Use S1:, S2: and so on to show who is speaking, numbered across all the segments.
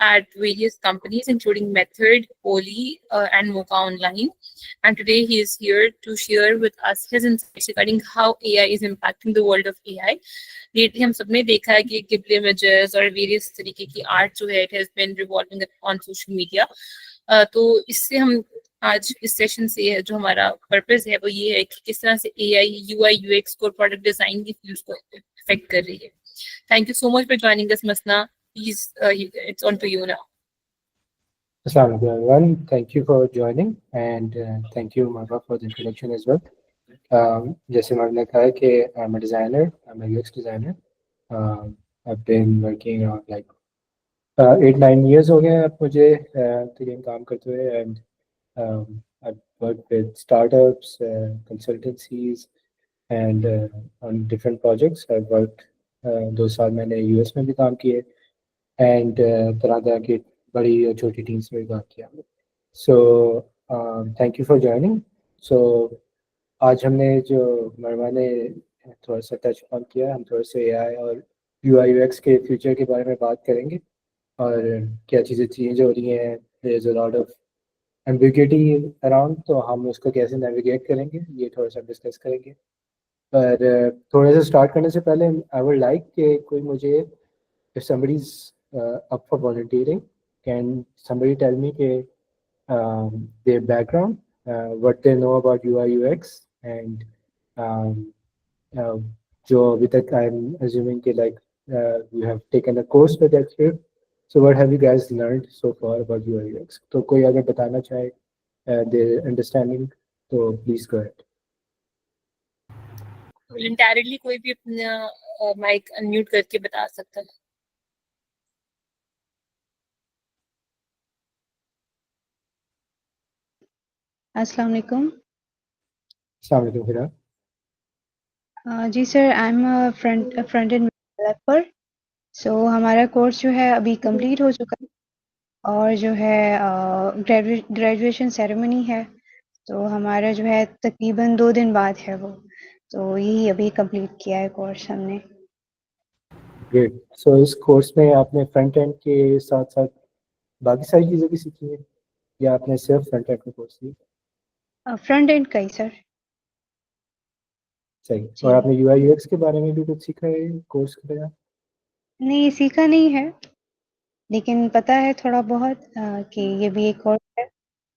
S1: at various companies, including Method, Poly, and Mocha Online. And today he is here to share with us his insights regarding how AI is impacting the world of AI. Lately हम सबने देखा है कि Ghibli images और various तरीके की art जो है, it has been revolving on social media. तो इससे हम आज इस सेशन से जो हमारा पर्पस है वो ये है कि किस तरह से AI UI UX को प्रोडक्ट डिजाइन की फील्ड को अफेक्ट कर रही है. Thank you so much for joining us, Masna. Please, it's on to you now.
S2: Assalamu alaikum everyone. Thank you for joining and thank you Marwa for the introduction as well. जैसे Marwa ने कहा कि I'm a designer, I'm a UX designer. I've been working on like 8-9 years हो गए अब मुझे तकरीबन काम करते हुए and I've worked with startups, consultancies and on different projects. I've worked 2 साल मैंने US में भी काम किए and तरह तरह की बड़ी और छोटी टीम्स में भी काम किया. So thank you for joining. So आज हमने जो मरवा ने थोड़ा सा टच ऑन किया, हम थोड़ा सा AI और UI UX के फ्यूचर के बारे में बात करेंगे और क्या चीज़ें चेंज हो रही हैं. There's a lot of ambiguity around, तो हम उसको कैसे नेविगेट करेंगे ये थोड़ा सा डिस्कस करेंगे. पर थोड़ा सा स्टार्ट करने से पहले आई वुड लाइक कि कोई मुझे if somebody's up for volunteering, can somebody tell me their background, what they know about UI UX and जो अभी तक I'm assuming कि like you have taken a course with that field. So what have you guys learned so far about UI UX? तो कोई अगर बताना चाहे their understanding, तो please go ahead.
S1: Voluntarily कोई भी अपना माइक अनम्यूट करके बता सकता है.
S3: अस्सलाम वालेकुम.
S2: अस्सलाम वालेकुम फिरा.
S3: जी sir, I am front end developer. So हमारा कोर्स जो है अभी कंप्लीट हो चुका है और जो है ग्रेजुएशन सेरेमनी है, तो हमारा जो है तकरीबन 2 दिन बाद है वो, तो यही अभी कंप्लीट किया है कोर्स हमने.
S2: ग्रेट. सो इस कोर्स में आपने फ्रंट एंड के साथ साथ बाकी सारी चीज़ें भी सीखी हैं या आपने सिर्फ फ्रंट एंड का कोर्स लिया?
S3: फ्रंट एंड का ही सर.
S2: सही. और आपने यूआई यूएक्स के बारे में भी कुछ सीखा है कोर्स के दौरान?
S3: नहीं, सीखा नहीं है, लेकिन पता है थोड़ा बहुत कि ये भी एक कोर्स है,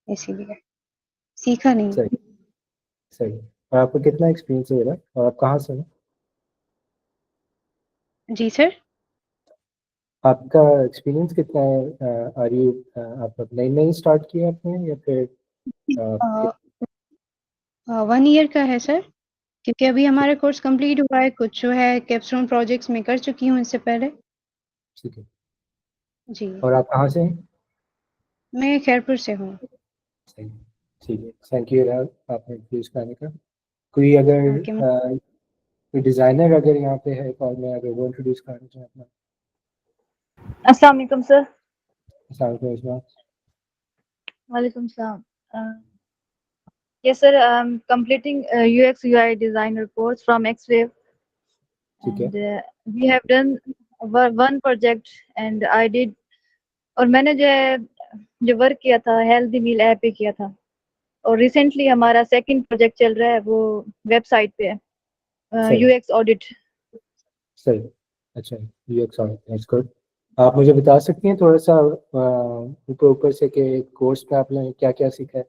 S3: इसीलिए सीखा नहीं.
S2: सही सही. और आपको कितना एक्सपीरियंस है और आप कहाँ से हैं?
S3: जी सर.
S2: आपका एक्सपीरियंस कितना है? आर यू आप नई नई स्टार्ट किया आपने या फिर
S3: 1 ईयर का है सर, क्योंकि अभी हमारा कोर्स कंप्लीट हुआ है. कुछ जो है कैप्स्टोन प्रोजेक्ट्स में कर चुकी हूँ इससे पहले.
S2: ठीक है
S3: जी.
S2: और आप कहाँ से हैं?
S3: मैं खैरपुर से हूँ.
S2: सही. ठीक है. थैंक यू यार आपने इंट्रोड्यूस करने का. कोई अगर कोई डिज़ाइनर अगर यहाँ पे है कॉल में, अगर वो इंट्रोड्यूस करना चाहे अपना.
S4: अस्सलाम वालेकुम सर.
S2: अस्सलाम वालेकुम.
S4: वालेकुम सलाम. Yes sir, I'm completing UX UI designer course from XWave, and we have done one project and I did, और मैंने जो वर्क किया था हेल्दी मील ऐप पे किया था, और रिसेंटली हमारा सेकंड प्रोजेक्ट चल रहा है वो वेबसाइट पे है, UX ऑडिट.
S2: सही. अच्छा, UX ऑडिट. That's good. आप मुझे बता सकती हैं थोड़ा सा ऊपर ऊपर से कि कोर्स में आपने क्या क्या सीखा है?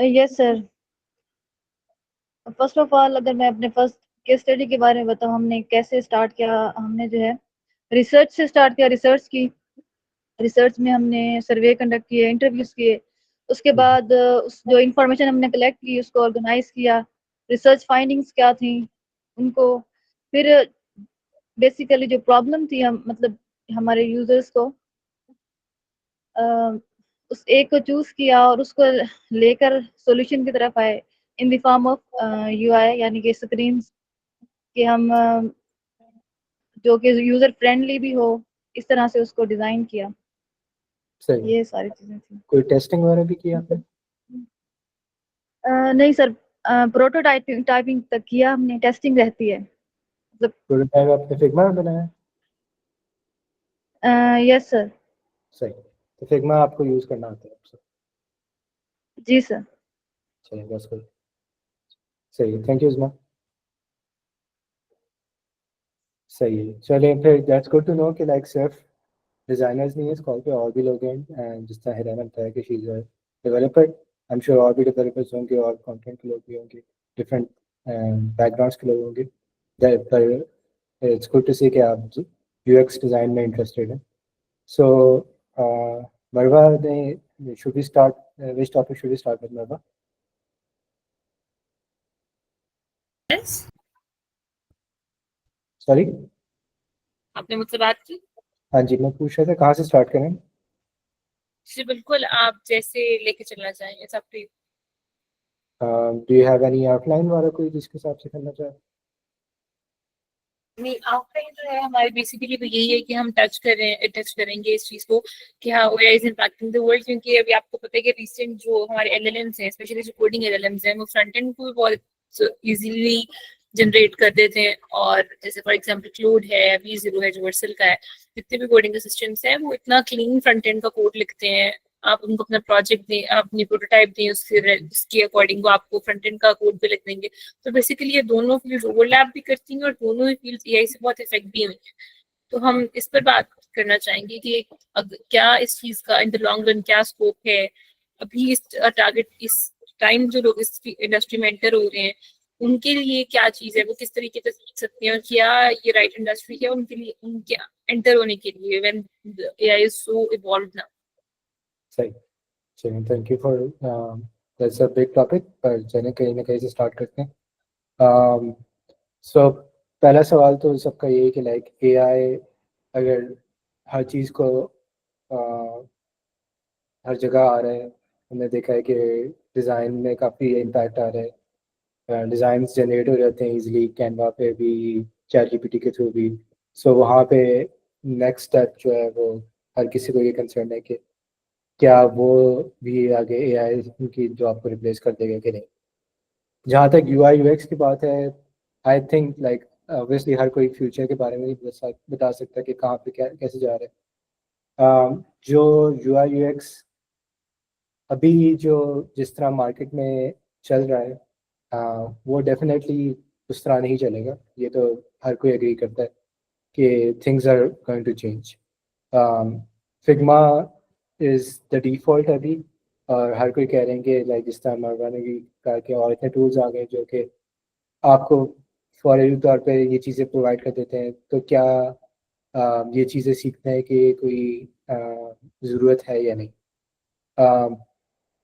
S4: Yes sir. First of all अगर मैं अपने फर्स्ट केस स्टडी के बारे में बताऊँ, हमने कैसे स्टार्ट किया. हमने जो है रिसर्च से स्टार्ट किया. रिसर्च में हमने सर्वे कंडक्ट किए, इंटरव्यूज किए. उसके बाद उस जो इंफॉर्मेशन हमने कलेक्ट की उसको ऑर्गेनाइज किया. रिसर्च फाइंडिंग्स क्या थी उनको, फिर बेसिकली जो प्रॉब्लम थी मतलब हमारे यूजर्स को, उस एक को चूज किया और उसको लेकर सॉल्यूशन की तरफ आए in the form of UI, यानी कि स्क्रीन कि हम जो कि यूजर फ्रेंडली भी हो, इस तरह से उसको डिजाइन किया.
S2: सही.
S4: ये सारी चीजें थी.
S2: कोई टेस्टिंग वगैरह भी किया आपने?
S4: नहीं सर, प्रोटोटाइपिंग तक किया हमने. टेस्टिंग रहती है. मतलब
S2: प्रोटोटाइप आपने फिग्मा में बनाया?
S4: Yes, sir.
S2: सही, तो फिग्मा आपको यूज करना आता है आपसे?
S4: जी सर.
S2: चलिए बस कोई सही है, थैंक यू उस्मा। सही है, चलिए फिर दैट्स गुड टू नो कि लाइक सिर्फ डिजाइनर्स नहीं है इस कॉल पे, और भी लोग हैं, जिस तरह हिरा ने बताया कि she is developer. I am sure और भी डेवलपर्स होंगे और कंटेंट के लोग भी होंगे, डिफरेंट बैकग्राउंड्स के लोग होंगे, पर इट्स गुड टू सी कि आप यूएक्स डिज़ाइन में इंटरेस्टेड हैं। सो मरवा ने should we start, which topic should we start with Marwa?
S1: Yes,
S2: sorry,
S1: आपने मुझसे बात की?
S2: हाँ जी, मैं पूछ रहा था कहाँ से स्टार्ट करें?
S1: जी बिल्कुल, आप जैसे लेके चलना चाहें, it's up to you.
S2: Do you have any outline वाला कोई जिसके हिसाब से करना चाहे?
S1: नहीं, आउटलाइन जो है हमारी बेसिकली तो यही है कि हम टच करेंगे इस चीज को कि how AI is impacting the world, क्योंकि अभी आपको पता है कि रिसेंट जो हमारे एलएलएम्स हैं, स्पेशली जो कोडिंग एलएलएम्स हैं, वो फ्रंट एंड को भी बहुत इजीली जनरेट कर देते हैं। और जैसे फॉर एग्जांपल क्लोड है, V0 है जो वर्सल का है, जितने भी कोडिंग सिस्टम्स हैं वो इतना क्लीन फ्रंट एंड का कोड लिखते हैं। आप उनको अपना प्रोजेक्ट दें, आप अपनी प्रोटोटाइप दें, उसके अकॉर्डिंग वो आपको फ्रंट एंड का कोड भी लिख देंगे। तो बेसिकली ये दोनों फील्ड ओवरलैप भी करती हैं और दोनों ही फील्ड एआई से बहुत इफेक्ट भी हुई हैं। तो हम इस पर बात करना चाहेंगे कि क्या इस चीज का इन द लॉन्ग रन क्या स्कोप है। अभी इस टारगेट इस टाइम जो लोग इस इंडस्ट्री में एंटर हो रहे हैं उनके लिए क्या चीज है, वो किस तरीके से सीख सकते हैं, और क्या ये राइट इंडस्ट्री है उनके लिए, उनके एंटर होने के लिए when AI is so evolve now.
S2: सही, चलिए thank you for that's a big topic, पर चलिए कहीं ना कहीं से स्टार्ट करते हैं। सो पहला सवाल तो सबका यही कि लाइक एआई अगर हर चीज़ को हर जगह आ रहा है, हमने देखा है कि डिज़ाइन में काफ़ी इम्पैक्ट आ रहा है, डिज़ाइन जनरेट हो जाते हैं इजीली कैनवा पे भी, चैट जीपीटी के थ्रू भी। सो वहाँ पे नेक्स्ट स्टेप जो है वो हर किसी को ये कंसर्न है कि क्या वो भी आगे एआई उनकी जॉब को रिप्लेस कर देगा कि नहीं। जहाँ तक यूआई यूएक्स की बात है, आई थिंक लाइक ऑब्वियसली हर कोई फ्यूचर के बारे में नहीं बता सकता कि कहाँ पे क्या कैसे जा रहा है। जो यूआई यूएक्स अभी जो जिस तरह मार्केट में चल रहा है, वो डेफिनेटली उस तरह नहीं चलेगा, ये तो हर कोई एग्री करता है कि things are going to change. Figma is the default अभी, और हर कोई कह रहे हैं कि लाइक जिस तरह मरवा ने भी कहा कि और इतने टूल्स आ गए जो कि आपको फौरी तौर पे ये चीज़ें प्रोवाइड कर देते हैं। तो क्या ये चीज़ें सीखने की कोई ज़रूरत है या नहीं? um,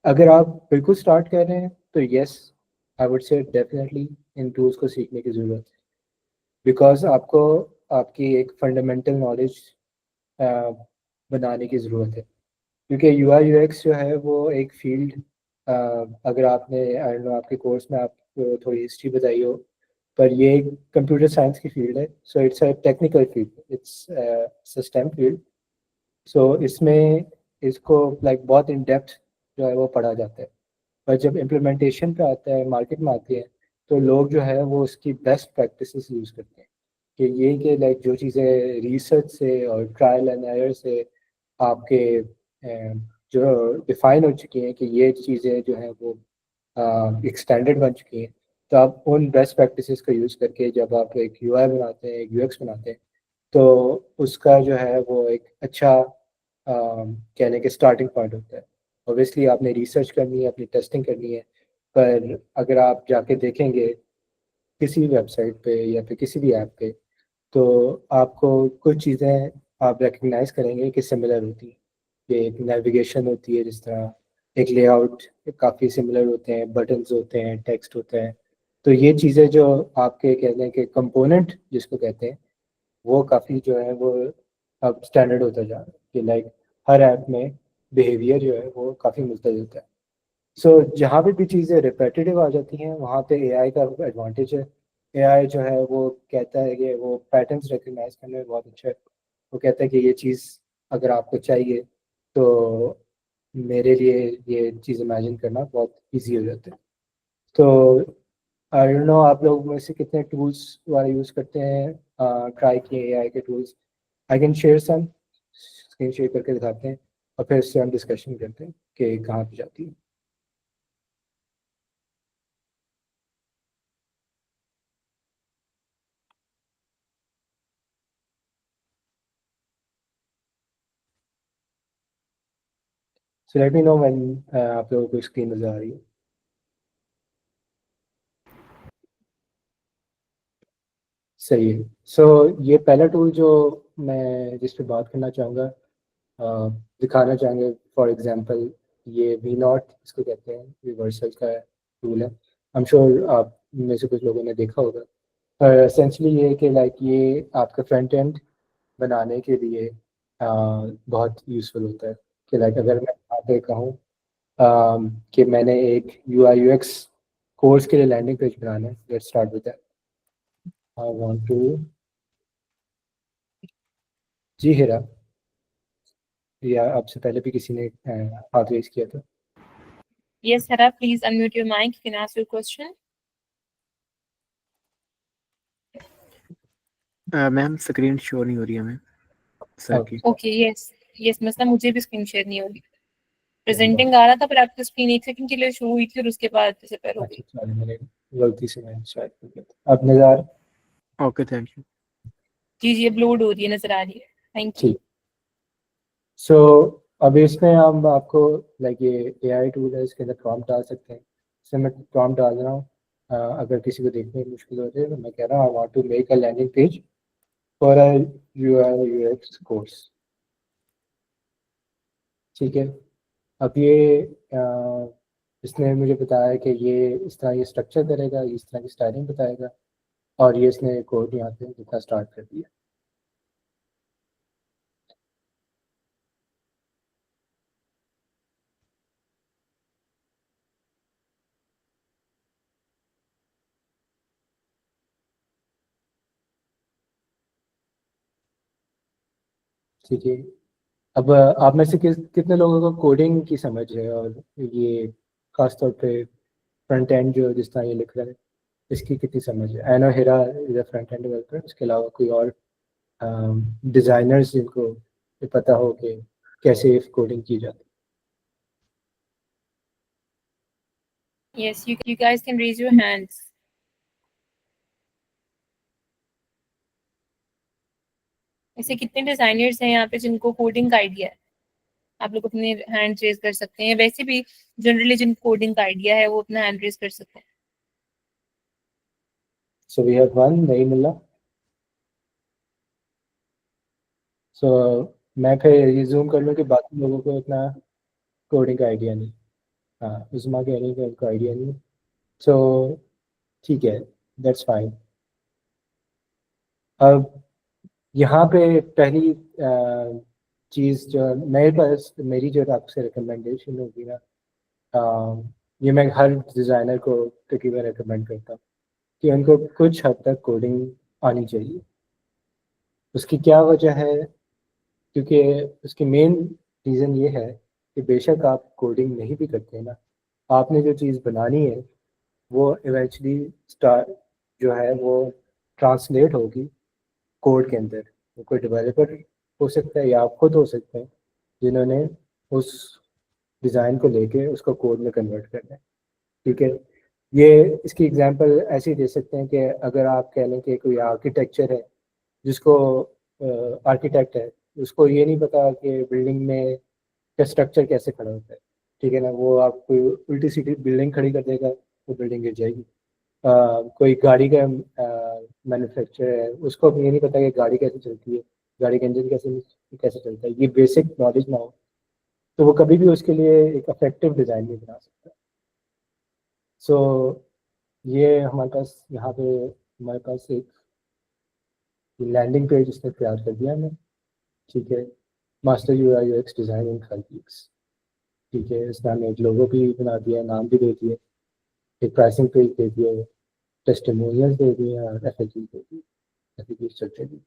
S2: अगर आप बिल्कुल स्टार्ट कर रहे हैं तो yes, I would say definitely in tools को सीखने की ज़रूरत है, बिकॉज आपको आपकी एक फंडामेंटल नॉलेज बनाने की ज़रूरत है। क्योंकि यूआई यूएक्स जो है वो एक फील्ड, अगर आपने आई नो आपके कोर्स में आपको थोड़ी हिस्ट्री बताई हो, पर ये एक कंप्यूटर साइंस की फील्ड है। So it's a technical field, it's system field. So इसमें इसको लाइक बहुत इन डेप्थ जो है वो पढ़ा जाता है। पर जब इम्प्लीमेंटेशन पे आता है, मार्केट में आती है, तो लोग जो है वो उसकी बेस्ट प्रैक्टिसेस यूज़ करते हैं कि ये कि लाइक जो चीज़ें रिसर्च से और ट्रायल एंड एरर से आपके जो डिफाइन हो चुकी हैं कि ये चीज़ें जो हैं वो एक स्टैंडर्ड बन चुकी हैं, तो आप उन बेस्ट प्रैक्टिसेस का यूज़ करके जब आप एक यूआई बनाते हैं, एक यूएक्स बनाते हैं, तो उसका जो है वो एक अच्छा कहने के स्टार्टिंग पॉइंट होता है। ऑब्वियसली आपने रिसर्च करनी है, अपनी टेस्टिंग करनी है, पर अगर आप जाके देखेंगे किसी भी वेबसाइट पे या फिर किसी भी ऐप पे, तो आपको कुछ चीज़ें आप रिकग्नाइज करेंगे कि सिमिलर होती हैं। कि एक नेविगेशन होती है जिस तरह, एक लेआउट काफ़ी सिमिलर होते हैं, बटन्स होते हैं, टेक्स्ट होते हैं। तो ये चीज़ें जो आपके कहते हैं कि कंपोनेंट जिसको कहते हैं, वो काफ़ी जो है वो अब स्टैंडर्ड होता जा रहा है कि लाइक हर ऐप में बिहेवियर जो है वो काफ़ी मिलता जुलता है। सो जहाँ भी चीज़ें रिपीटेटिव आ जाती हैं वहाँ पे एआई का एडवांटेज है। एआई जो है वो कहता है कि वो पैटर्न्स रिकग्नाइज करने में बहुत अच्छा है। वो कहता है कि ये चीज़ अगर आपको चाहिए तो मेरे लिए ये चीज़ इमेजिन करना बहुत इजी हो जाता है। तो आई डोंट नो आप लोग में से कितने टूल्स वाला यूज़ करते हैं, ट्राई किए एआई के tools. I can share some. Screen share करके दिखाते हैं और फिर इससे हम डिस्कशन करते हैं कि कहाँ पे जाती है। So let me know when आप लोगों को स्क्रीन नजर आ रही है। सही है। सो ये पहला टूल जो मैं जिस पे बात करना चाहूँगा, दिखाना चाहेंगे, फॉर एग्जांपल ये वी नॉट इसको कहते हैं, रिवर्सल का टूल है। आई एम श्योर आप में से कुछ लोगों ने देखा होगा। पर एसेंशली ये है कि लाइक ये आपका फ्रंट एंड बनाने के लिए बहुत यूज़फुल होता है। कि लाइक अगर मैं यहाँ पे कहूँ कि मैंने एक UI UX कोर्स के लिए लैंडिंग पेज बनाना है, let's start with that. I want to, जी हिरा, या आपसे पहले भी किसी ने हाथ रेज किया था?
S1: Yes, Hera, please unmute your mic. You can ask your question.
S5: Ma'am screen show नहीं हो रही है हमें सर की।
S1: Okay, yes, मतलब मुझे भी स्क्रीन शेयर नहीं हो रही। प्रेजेंटिंग आ रहा था पर आपकी स्क्रीन 1 सेकंड के लिए शो हुई थी और उसके बाद डिसअपीयर हो गई।
S2: अच्छा, सॉरी, मैंने गलती से मैं शायद कर दिया था। अब नज़र,
S5: ओके थैंक यू।
S1: जी अब लोड हो रही है, नजर आ रही है। Thank you.
S2: ठीक। सो अब इसमें हम आपको लाइक ये AI टूल है, इसके अंदर प्रॉम्प्ट डाल सकते हैं। इसमें मैं प्रॉम्प्ट डाल रहा हूँ। अगर किसी को देखने में मुश्किल हो रही है तो मैं कह रहा हूँ I want to make a landing page for a UI UX course. ठीक है। अब ये इसने मुझे बताया कि ये इस तरह ये स्ट्रक्चर करेगा, इस तरह की स्टाइलिंग बताएगा, और ये इसने कोड यहाँ पे लिखना स्टार्ट कर दिया। ठीक है। अब आप में से कितने लोगों को कोडिंग की समझ है, और ये खास तौर पे फ्रंट एंड जो जिस तरह ये लिख रहा है इसकी कितनी समझ है? I know Hira is a front end developer, इसके अलावा कोई और डिज़ाइनर्स जिनको ये पता हो कि कैसे कोडिंग की जाती है?
S1: Yes, you guys can raise your hands. ऐसे कितने डिजाइनर्स हैं यहाँ पे जिनको कोडिंग का आइडिया है? आप लोग अपने हैंड रेज कर सकते हैं। वैसे भी जनरली जिनको कोडिंग का आइडिया है वो अपना हैंड रेज कर सकते हैं।
S2: सो वी हैव वन, नहीं मिला। सो मैं फिर रिज्यूम कर लूँ कि बाकी लोगों को इतना कोडिंग का आइडिया नहीं। हाँ, उस्मा कह रही है कि उनको आइडिया नहीं। सो ठीक है, दैट्स फाइन। अब यहाँ पे पहली चीज़ जो मेरे पास, मेरी जो आपसे रिकमेंडेशन होगी ना, ये मैं हर डिज़ाइनर को तकरीबन रिकमेंड करता हूँ कि उनको कुछ हद तक कोडिंग आनी चाहिए। उसकी क्या वजह है? क्योंकि उसकी मेन रीज़न ये है कि बेशक आप कोडिंग नहीं भी करते हैं ना, आपने जो चीज़ बनानी है वो इवेंचुअली जो है वो ट्रांसलेट होगी कोड के अंदर। वो कोई डेवलपर हो सकता है या आप खुद हो सकते हैं जिन्होंने उस डिज़ाइन को लेके उसको कोड में कन्वर्ट करना है। ठीक है। ये इसकी एग्जांपल ऐसे ही दे सकते हैं कि अगर आप कह लें कि कोई आर्किटेक्चर है जिसको आर्किटेक्ट है, उसको ये नहीं पता कि बिल्डिंग में का स्ट्रक्चर कैसे खड़ा होता है। ठीक है ना, वो आप कोई उल्टी सीधी बिल्डिंग खड़ी कर देगा तो बिल्डिंग गिर जाएगी। कोई गाड़ी का मैन्युफैक्चरर है, उसको ये नहीं पता कि गाड़ी कैसे चलती है, गाड़ी का इंजन कैसे कैसे चलता है। ये बेसिक नॉलेज ना हो तो वो कभी भी उसके लिए एक अफेक्टिव डिज़ाइन नहीं बना सकता। सो ये हमारे पास यहाँ पे हमारे पास एक लैंडिंग पेज इसने तैयार कर दिया हमें। ठीक है। Master UI UX design in 5 weeks. ठीक है। इसमें हमने एक लोगो भी बना दिया, नाम भी दे दिए, एक प्राइसिंग पेज दे दिए, टेस्टिमोनियल्स दे दिए और FAQ दे दिए, FAQ चलते दिए।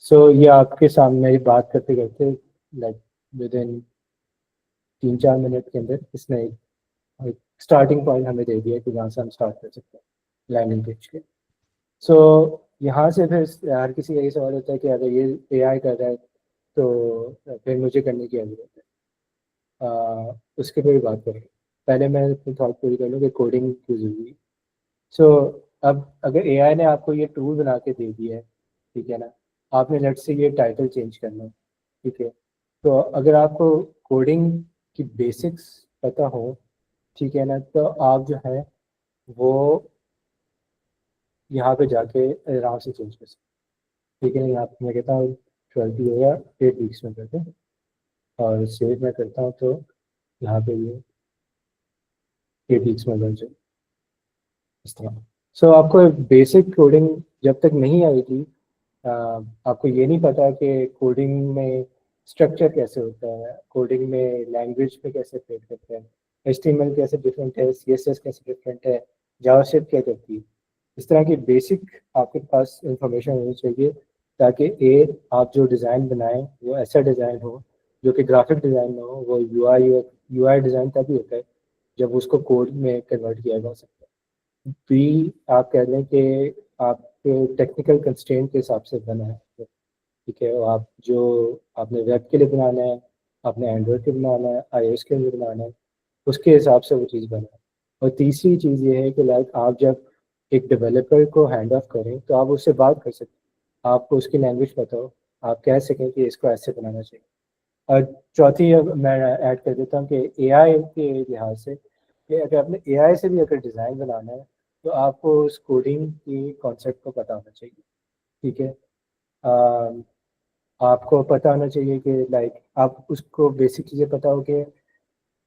S2: सो ये आपके सामने बात करते करते लाइक विद इन 3-4 मिनट के अंदर इसने एक स्टार्टिंग पॉइंट हमें दे दिया कि जहाँ से हम स्टार्ट कर सकते हैं लैंडिंग पेज के। सो यहाँ से फिर हर किसी का ये सवाल होता है कि अगर ये AI कर रहा है तो फिर मुझे करने की ज़रूरत है। उसके पर भी बात करेंगे। पहले मैं अपनी थॉट पूरी कर लूँ कि कोडिंग क्यों ज़रूरी है। सो अब अगर एआई ने आपको ये टूल बना के दे दिया है, ठीक है ना, आपने लेट से ये टाइटल चेंज करना है, ठीक है, तो अगर आपको कोडिंग की बेसिक्स पता हो, ठीक है ना, तो आप जो है वो यहाँ पे जाके आराम से चेंज कर सकते, ठीक है ना। यहाँ पे मैं कहता हूँ 12 हो या 8 वीक्स में करते हैं, और सेव मैं करता हूँ तो यहाँ पे ये 8 वीक्स में बन जाए इस तरह। सो आपको बेसिक कोडिंग जब तक नहीं आएगी, आपको ये नहीं पता कि कोडिंग में स्ट्रक्चर कैसे होता है, कोडिंग में लैंग्वेज पे कैसे ट्रेड करते हैं, HTML कैसे डिफरेंट है, CSS कैसे डिफरेंट है, जावास्क्रिप्ट क्या करती है, इस तरह की बेसिक आपके पास इंफॉर्मेशन होनी चाहिए, ताकि आप जो डिज़ाइन बनाएं वो ऐसा डिज़ाइन हो जो कि ग्राफिक डिज़ाइन ना हो, वो यूआई डिज़ाइन तभी होता है जब उसको कोड में कन्वर्ट किया जा सकता है। बी आप कह लें कि आपके टेक्निकल कंस्ट्रेंट के हिसाब से बना है, ठीक है, और आप जो आपने वेब के लिए बनाना है, आपने एंड्रॉयड के बनाना है, iOS के लिए बनाना है, उसके हिसाब से वो चीज़ बना है। और तीसरी चीज़ ये है कि लाइक आप जब एक डेवलपर को हैंड ऑफ करें तो आप उससे बात कर सकते हैं, आपको उसकी लैंग्वेज पता हो, आप कह सकें कि इसको ऐसे बनाना चाहिए। और चौथी अब मैं ऐड कर देता हूँ कि एआई के लिहाज से, कि अगर आपने एआई से भी अगर डिज़ाइन बनाना है तो आपको उस कोडिंग की कॉन्सेप्ट को पता होना चाहिए, ठीक है। आपको पता होना चाहिए कि लाइक आप उसको बेसिक चीज़ें पता हो कि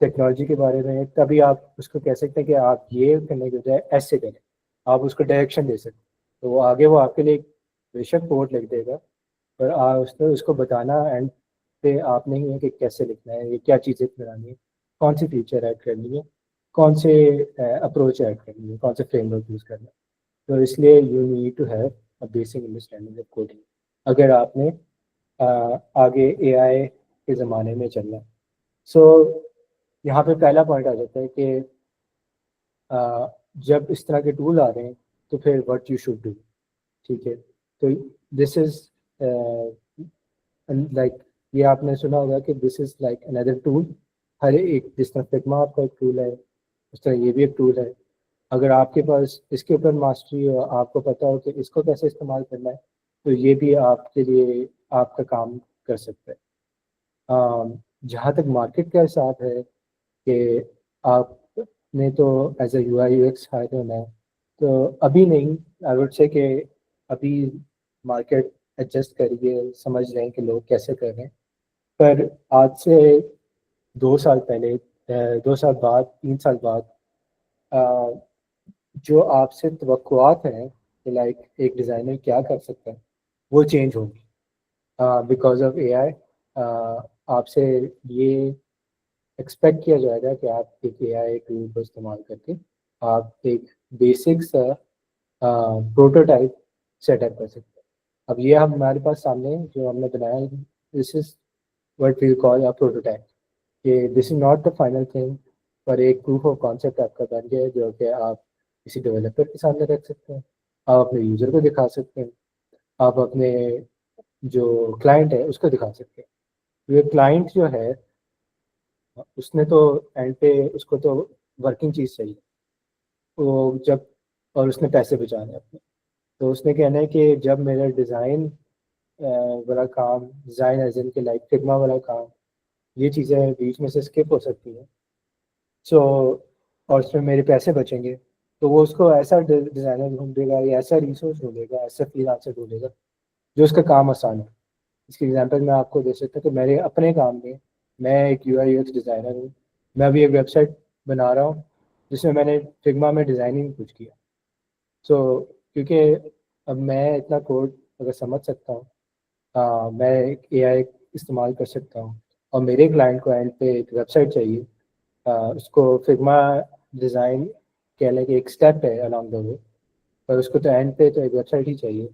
S2: टेक्नोलॉजी के बारे में, तभी आप उसको कह सकते हैं कि आप ये करने के बजाय ऐसे करें, आप उसको डायरेक्शन दे सकते हैं। तो वो आगे वो आपके लिए एक बेशक कोड लिख देगा, पर उसने उसको बताना एंड पे आप नहीं है कि कैसे लिखना है, ये क्या चीज़ें बनानी है, कौन सी फीचर ऐड करनी है, कौन से अप्रोच ऐड करनी है, कौन से फ्रेमवर्क यूज़ करना है। तो इसलिए you need to have a basic understanding of coding अगर आपने आगे एआई के ज़माने में चलना है। सो यहाँ पे पहला पॉइंट आ जाता है कि जब इस तरह के टूल आ रहे हैं तो फिर व्हाट यू शुड डू, ठीक है। तो दिस इज लाइक, ये आपने सुना होगा कि this is like another tool. हर एक, जिस तरह फिग्मा आपका एक टूल है, उस तरह ये भी एक टूल है। अगर आपके पास इसके ऊपर मास्टरी हो, आपको पता हो कि इसको कैसे इस्तेमाल करना है, तो ये भी आपके लिए आपका काम कर सकता है। जहाँ तक मार्केट का हिसाब है कि आपने तो as a UI UX hire होना है, तो अभी नहीं, आई वुड से कि अभी मार्केट एडजस्ट करिए, समझ रहे हैं कि लोग कैसे कर रहे हैं। पर आज से 2 साल पहले, 2 साल बाद, 3 साल बाद, अ, जो आपसे तवक्कुआत हैं कि लाइक एक डिज़ाइनर क्या कर सकता है, वो चेंज होगी बिकॉज ऑफ AI। आपसे ये एक्सपेक्ट किया जाएगा कि आप एक AI टूल को इस्तेमाल करके आप एक बेसिक सा प्रोटोटाइप सेटअप कर सकते हैं। अब ये हम हमारे पास सामने जो हमने बनाया, this is what we call a prototype, कि this is not the final thing, पर एक प्रूफ ऑफ कॉन्सेप्ट आपका बन गया है जो कि आप किसी डेवलपर के सामने रख सकते हैं, आप अपने यूज़र को दिखा सकते हैं, आप अपने जो क्लाइंट है उसको दिखा सकते हैं। ये क्लाइंट जो है उसने तो एंड पे उसको तो वर्किंग चीज़ चाहिए, वो जब, और उसने पैसे बचाने हैं अपने, तो उसने कहना है कि जब मेरा डिज़ाइन वाला काम, डिज़ाइन एज इन के लाइक फिग्मा वाला काम, ये चीज़ें बीच में से स्किप हो सकती हैं, सो और उसमें मेरे पैसे बचेंगे, तो वो उसको ऐसा डिज़ाइनर ढूंढेगा या ऐसा रिसोर्स ढूंढेगा, ऐसा फ्रीलांसर ढूंढेगा जो उसका काम आसान है। इसकी एग्जांपल मैं आपको दे सकता हूँ कि मेरे अपने काम में, मैं एक UI UX डिज़ाइनर हूँ, मैं अभी एक वेबसाइट बना रहा हूँ जिसमें मैंने फिग्मा में डिज़ाइनिंग कुछ किया। सो क्योंकि अब मैं इतना कोड अगर समझ सकता हूँ, मैं एक AI इस्तेमाल कर सकता हूँ, और मेरे क्लाइंट को एंड पे एक वेबसाइट चाहिए, उसको फिग्मा डिज़ाइन कह लें कि एक स्टेप है अलॉन्ग द वे, पर उसको तो एंड पे तो एक वेबसाइट ही चाहिए।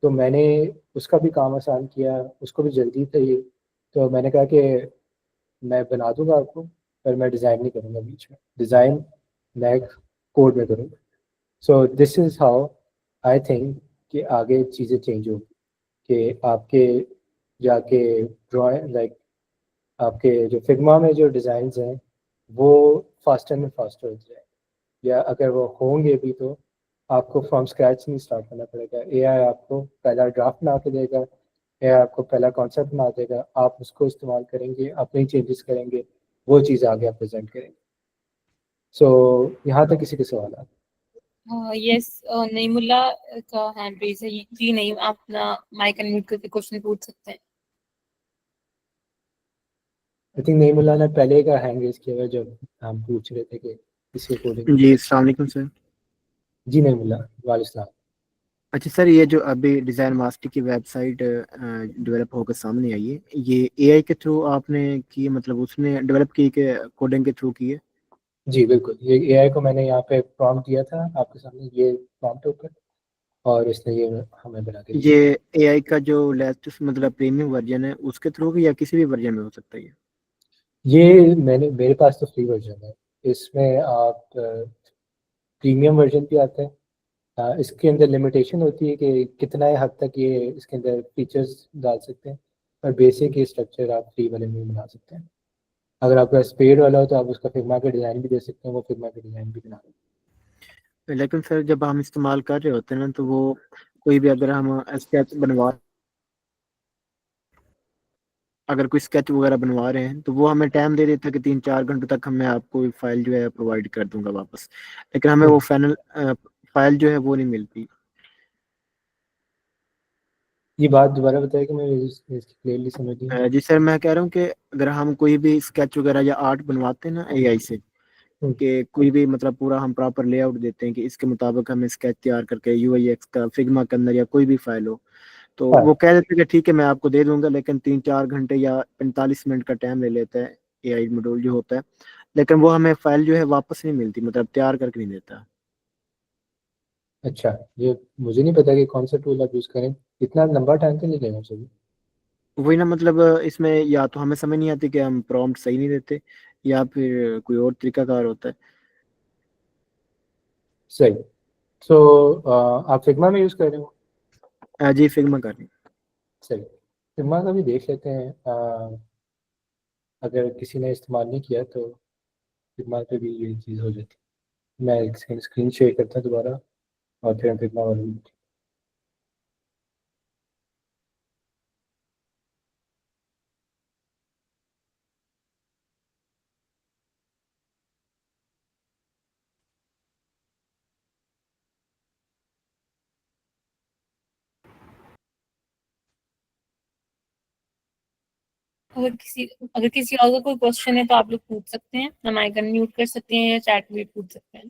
S2: तो मैंने उसका भी काम आसान किया, उसको भी जल्दी चाहिए, तो मैंने कहा कि मैं बना दूंगा आपको, पर मैं डिज़ाइन नहीं करूँगा, बीच में डिज़ाइन मैं कोड में करूँगा। सो this is how I think कि आगे चीज़ें चेंज होगी, कि आपके जाके ड्राइंग लाइक आपके जो फिग्मा में जो डिज़ाइंस हैं वो फास्टर एंड फास्टर हो जाए, या अगर वो होंगे भी तो आपको फ्रॉम स्क्रैच नहीं स्टार्ट करना पड़ेगा। एआई आपको पहला ड्राफ्ट बना के देगा, एआई आपको पहला कॉन्सेप्ट बना देगा, आप उसको इस्तेमाल करेंगे, अपने चेंजेस करेंगे, वो चीज़ आगे आप प्रेजेंट करेंगे। सो यहाँ तक किसी के सवाल है?
S1: यस, नईमुल्ला का हैंड रेज है। जी नहीं, आप अपना माइक अनम्यूट करके क्वेश्चन पूछ सकते हैं।
S2: आई थिंक नईमुल्ला ने पहले का हैंड रेज किया हुआ जब हम पूछ रहे थे कि इसी अकॉर्डिंग।
S5: जी अस्सलाम वालेकुम सर।
S2: जी नईमुल्ला, वालेकुम।
S5: अच्छा सर, ये जो अभी डिज़ाइन मास्टर की वेबसाइट डेवलप होकर सामने आई है, ये एआई के थ्रू आपने की, मतलब उसने डेवलप की के कोडिंग के थ्रू की है?
S2: जी बिल्कुल, ये एआई को मैंने यहाँ पे प्रॉम्प्ट दिया था आपके सामने, ये प्रॉम्प्ट ऊपर, और इसने ये हमें बना के दिया।
S5: ये एआई का जो लेटेस्ट मतलब प्रीमियम वर्जन है उसके थ्रू या किसी भी वर्जन में हो सकता है ये?
S2: ये मेरे पास तो फ्री वर्जन है, इसमें आप प्रीमियम वर्जन भी आता है। इसके अंदर लिमिटेशन होती है कि कितना हद तक ये इसके अंदर फीचर्स डाल सकते हैं, पर बेसिक ये स्ट्रक्चर आप फ्री वाले में बना सकते हैं। अगर आपका पेड वाला हो तो आप उसका फिग्मा का डिज़ाइन भी दे सकते हैं, वो फिग्मा का डिज़ाइन भी बना सकते
S5: लेकिन सर जब हम इस्तेमाल कर रहे होते हैं ना, तो वो कोई भी अगर हम स्केच बनवा अगर कोई स्केच वगैरह बनवा रहे हैं तो वो हमें टाइम दे देता है कि 3-4 घंटों तक मैं आपको फाइल जो है प्रोवाइड कर दूंगा वापस, लेकिन हमें
S2: हैं।
S5: वो फाइनल फाइल जो है वो नहीं मिलती।
S2: ये बात दोबारा बताया कि मैं इसकी क्लियरली समझ नहीं।
S5: जी सर, मैं कह रहा हूँ कि अगर हम कोई भी स्केच वगैरह या आर्ट बनवाते हैं ना एआई से, कि कोई भी मतलब पूरा हम प्रॉपर लेआउट देते हैं कि इसके मुताबिक हमें स्केच तैयार करके यूआईएक्स का फिग्मा के अंदर या कोई भी फाइल हो, तो
S2: हाँ,
S5: वो कह देते हैं कि ठीक है मैं आपको दे दूंगा, लेकिन 3-4 घंटे या 45 मिनट का टाइम ले लेता है एआई मॉड्यूल जो होता है, लेकिन वो हमें फाइल जो है वापस नहीं मिलती, मतलब तैयार करके नहीं देता।
S2: अच्छा, ये मुझे नहीं पता कि कौन सा टूल आप यूज़ करें, इतना लंबा टाइम तो नहीं लेना चाहिए।
S5: वही ना, मतलब इसमें या तो हमें समझ नहीं आती कि हम प्रॉम्प्ट सही नहीं देते या फिर कोई और तरीकाकार होता है।
S2: सही। सो आप फिग्मा में यूज़ कर रहे हो?
S5: जी फिग्मा कर रही हूँ।
S2: सही, फिग्मा का भी देख लेते हैं। अगर किसी ने इस्तेमाल नहीं किया तो फिग्मा पे भी ये चीज़ हो जाती है। मैं स्क्रीन शेयर करता हूँ दोबारा, और फिर हम फिग्मा वाले।
S1: अगर किसी और का कोई क्वेश्चन है तो आप लोग पूछ सकते हैं, हम माइक अनम्यूट कर सकते हैं या चैट में भी पूछ सकते हैं।